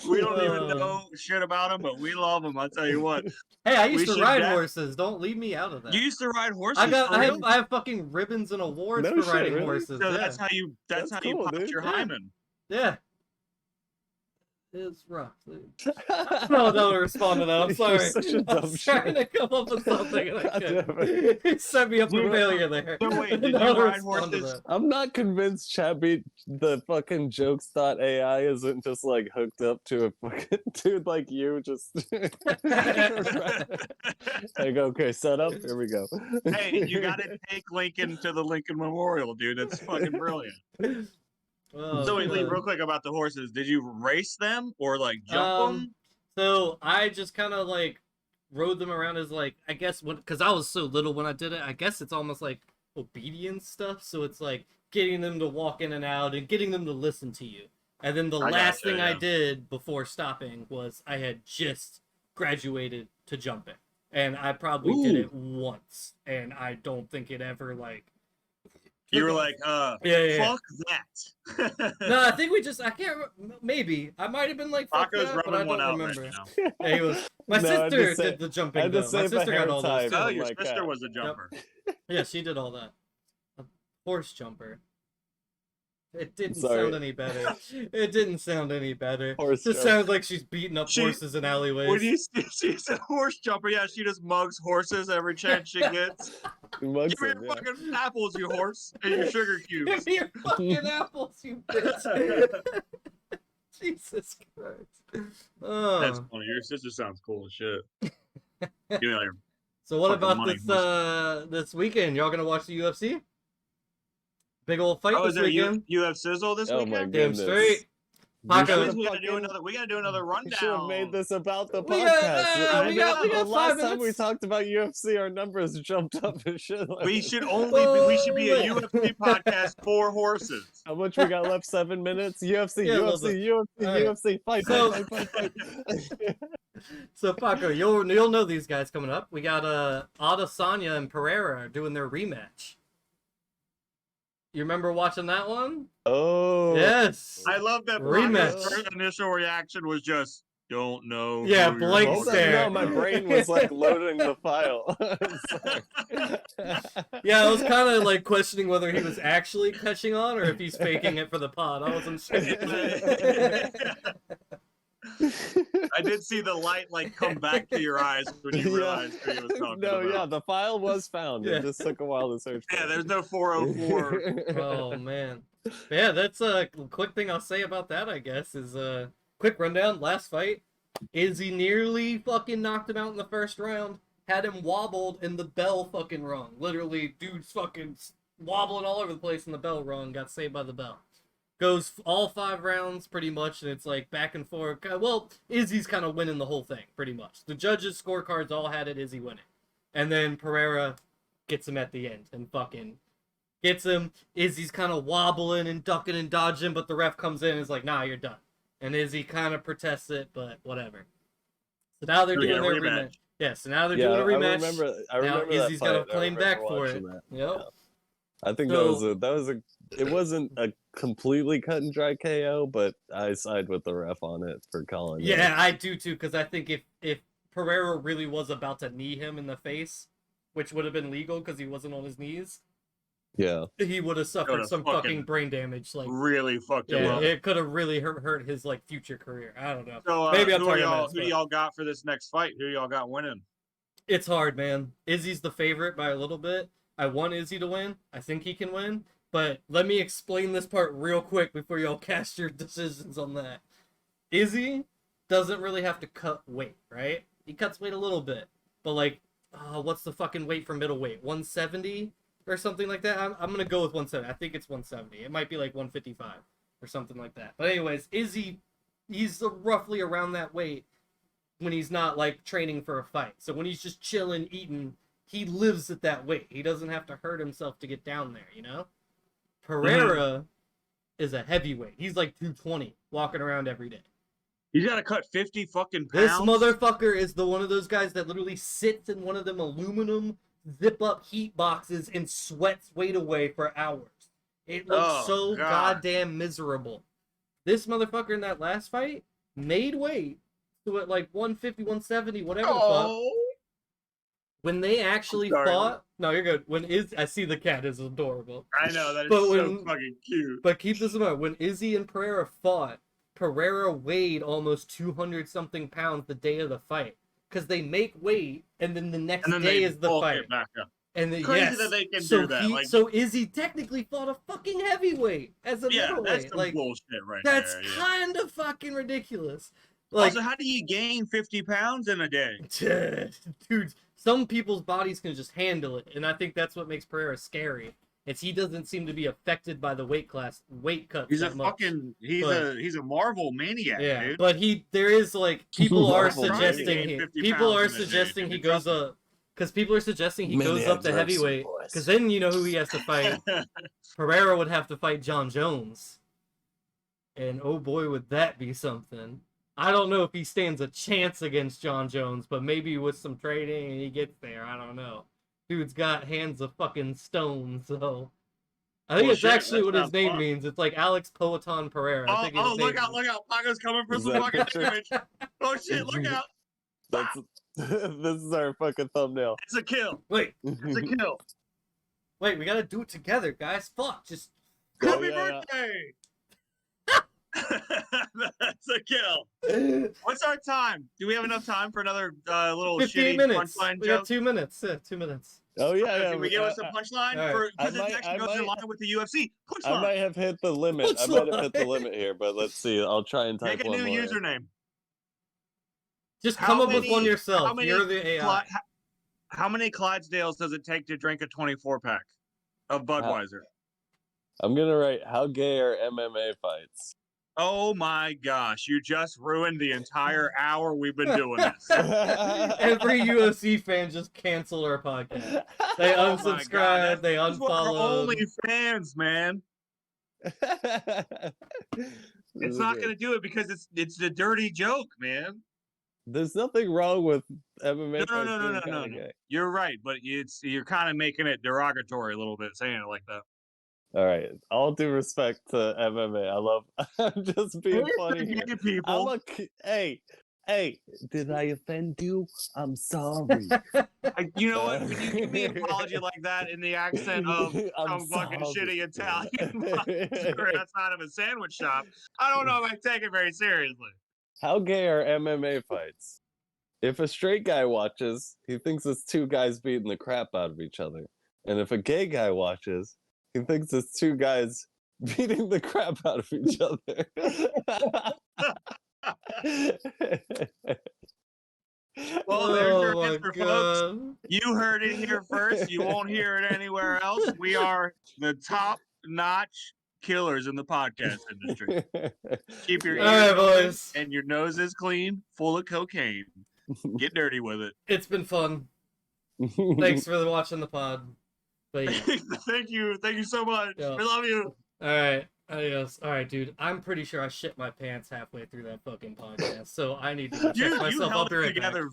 We don't even know shit about them, but we love them. I'll tell you what. Hey, I We used to should ride def- horses. Don't leave me out of that. You used to ride horses. I for real? have fucking ribbons and awards No for shit, riding really? horses. So Yeah. that's how you. That's That's how you cool, popped dude. your Yeah. hymen. Yeah. It's rough, dude. No, don't respond to that. I'm You're sorry. such a I'm dumb trying to shit. come up with something. And I God couldn't. damn it. It set me up for Dude, failure there. so wait, did you Don't ride respond to horses? I'm not convinced Chat-Gpt, the fucking jokes.ai isn't just like hooked up to a fucking dude like you. Just like, okay, set up. Here we go. Hey, you got to take Lincoln to the Lincoln Memorial, dude. It's fucking brilliant. Oh, So wait, Lee, God. real quick about the horses. Did you race them or like jump them? So I just kind of like rode them around as like, I guess because I was so little when I did it, I guess it's almost like obedience stuff. So it's like getting them to walk in and out and getting them to listen to you. And then the I last gotcha, thing I yeah. did before stopping was I had just graduated to jumping. And I probably did Ooh. it once. And I don't think it ever like... You were like, Yeah. fuck that. No, I think we just, I can't remember, maybe. I might have been like, fuck Paco's that, but I rubbing one don't out remember. right now. Yeah, he was, my No, I'd sister just say- did the jumping I'd though. just My say the sister got hair all those type. too. Oh, Something your like sister that. was a jumper. Yeah, she did all that. A horse jumper. It didn't Sorry. sound any better. It didn't sound any better. Horse It just jump. sounds like she's beating up She- horses in alleyways. When you see she's a horse jumper, yeah, she just mugs horses every chance she gets. Mugs Give me him, your yeah. fucking apples, you horse, and your sugar cubes. Give me your fucking apples, you bitch. Jesus Christ. Oh. That's funny. Your sister sounds cool as shit. Give me all your So what fucking about money, this weekend? Y'all gonna watch the UFC? Big old fight Oh, is this there weekend. you have sizzle this Oh my weekend? Damn goodness. straight. We Paco, should've We gotta do fucking- another. We gotta do another We rundown. should have made this about the We podcast. got- we I got- know, we the got last 5 time we minutes. talked about UFC, our numbers jumped up and shit. Like, We should we should be a Oh, UFC podcast for horses. how much we got left? 7 minutes. UFC, Yeah, a little UFC, bit. UFC, All right. UFC. Fight, So- fight, fight, fight. So Paco, you'll know these guys coming up. We got Adesanya and Pereira doing their rematch. You remember watching that one? Oh. Yes. I love that Rematch. Paco's first initial reaction was just don't know. Yeah, who you're blank talking stare. No, my brain was like loading the file. Yeah, I was kind of like questioning whether he was actually catching on or if he's faking it for the pod. I wasn't sure. I did see the light like come back to your eyes when you realized who he was talking No, about. yeah, the file was found. Yeah. It just took a while to search. Yeah, for there's no 404. Oh man. But yeah, that's a quick thing I'll say about that, I guess, is quick rundown. Last fight, Izzy nearly fucking knocked him out in the first round. Had him wobbled and the bell fucking rung. Literally, dude's fucking wobbling all over the place and the bell rung. Got saved by the bell. Goes all 5 rounds pretty much, and it's like back and forth. Well, Izzy's kind of winning the whole thing pretty much. The judges' scorecards all had it Izzy winning, and then Pereira gets him at the end and fucking gets him. Izzy's kind of wobbling and ducking and dodging, but the ref comes in and is like, "Nah, you're done." And Izzy kind of protests it, but whatever. So now they're doing their rematch. Yeah, so now they're doing a rematch. I remember now Izzy's got to claim back for it. Yep. Yeah. I think So- that was a. It wasn't a completely cut and dry KO, but I side with the ref on it for calling. Yeah, I do too, because I think if Pereira really was about to knee him in the face, which would have been legal because he wasn't on his knees, Yeah. he would have suffered some fucking brain damage. Like really fucked him up. It could have really hurt his like future career. I don't know. So Maybe I'm who talking about do y'all got for this next fight? Who y'all got winning? It's hard, man. Izzy's the favorite by a little bit. I want Izzy to win. I think he can win. But let me explain this part real quick before y'all cast your decisions on that. Izzy doesn't really have to cut weight, right? He cuts weight a little bit. But like, what's the fucking weight for middleweight? 170 or something like that? I'm going to go with 170. I think it's 170. It might be like 155 or something like that. But anyways, Izzy, he's roughly around that weight when he's not like training for a fight. So when he's just chilling, eating, he lives at that weight. He doesn't have to hurt himself to get down there, you know? Pereira is a heavyweight. He's like 220, walking around every day. He's got to cut 50 fucking pounds. This motherfucker is the one of those guys that literally sits in one of them aluminum zip-up heat boxes and sweats weight away for hours. It looks so goddamn miserable. This motherfucker in that last fight made weight to at like 150, 170, whatever the fuck. When they actually fought, no, you're good. I see the cat is adorable. I know that is so fucking cute. But keep this in mind: when Izzy and Pereira fought, Pereira weighed almost 200 something pounds the day of the fight because they make weight, and then the next day is the fight. Back up. And it's crazy that they can do that. So Izzy technically fought a fucking heavyweight as a middleweight. That's some like bullshit right that's there. kind of fucking ridiculous. Like, also, how do you gain 50 pounds in a day? Dude, some people's bodies can just handle it, and I think that's what makes Pereira scary. Is he doesn't seem to be affected by the weight cuts. He's a fucking he's a Marvel maniac, dude. But there is like people are suggesting he goes up because people are suggesting he goes up to heavyweight because then you know who he has to fight. Pereira would have to fight John Jones, and oh boy, would that be something. I don't know if he stands a chance against John Jones, but maybe with some training and he gets there. I don't know. Dude's got hands of fucking stone, so I think it's actually what his name means. It's like Alex Poetan Pereira. Look out! Paco's coming for some fucking damage. Oh shit! Look out! This is our fucking thumbnail. It's a kill. Wait, it's a kill. Wait, we gotta do it together, guys. Fuck, just happy birthday. That's a kill. What's our time? Do we have enough time for another little 15 shitty minutes. punchline We joke? got 2 minutes. 2 minutes. Oh yeah, Can we give us a punchline? Right. Because it actually goes in line with the UFC. Punchline. I might have hit the limit. I might have hit the limit here, but let's see. I'll try and type Make a new username. Just come up with one yourself. You're the AI. How many Clydesdales does it take to drink a 24-pack of Budweiser? I'm gonna write, how gay are MMA fights? Oh my gosh, you just ruined the entire hour we've been doing this. Every UFC fan just canceled our podcast. They unsubscribed, they unfollowed. Only fans, man. It's not going to do it because it's a dirty joke, man. There's nothing wrong with MMA. No. You're right, but you're kind of making it derogatory a little bit, saying it like that. All right, all due respect to MMA, I'm just being funny here. People. Hey, Hey, did I offend you? I'm sorry. You know what? When you give me an apology like that in the accent of I'm some fucking sorry. shitty Italian boxer outside of a sandwich shop, I don't know if I take it very seriously. How gay are MMA fights? If a straight guy watches, he thinks it's two guys beating the crap out of each other. And if a gay guy watches, he thinks it's two guys beating the crap out of each other. Well, there's your Oh my answer, folks. God. You heard it here first. You won't hear it anywhere else. We are the top-notch killers in the podcast industry. Keep your All right, ears open boys. and your noses clean, full of cocaine. Get dirty with it. It's been fun. Thanks for watching the pod. But yeah. Thank you so much. Yeah. We love you. All right. Adios. All right, dude. I'm pretty sure I shit my pants halfway through that fucking podcast, so I need to go check myself. I'll held be it right back. together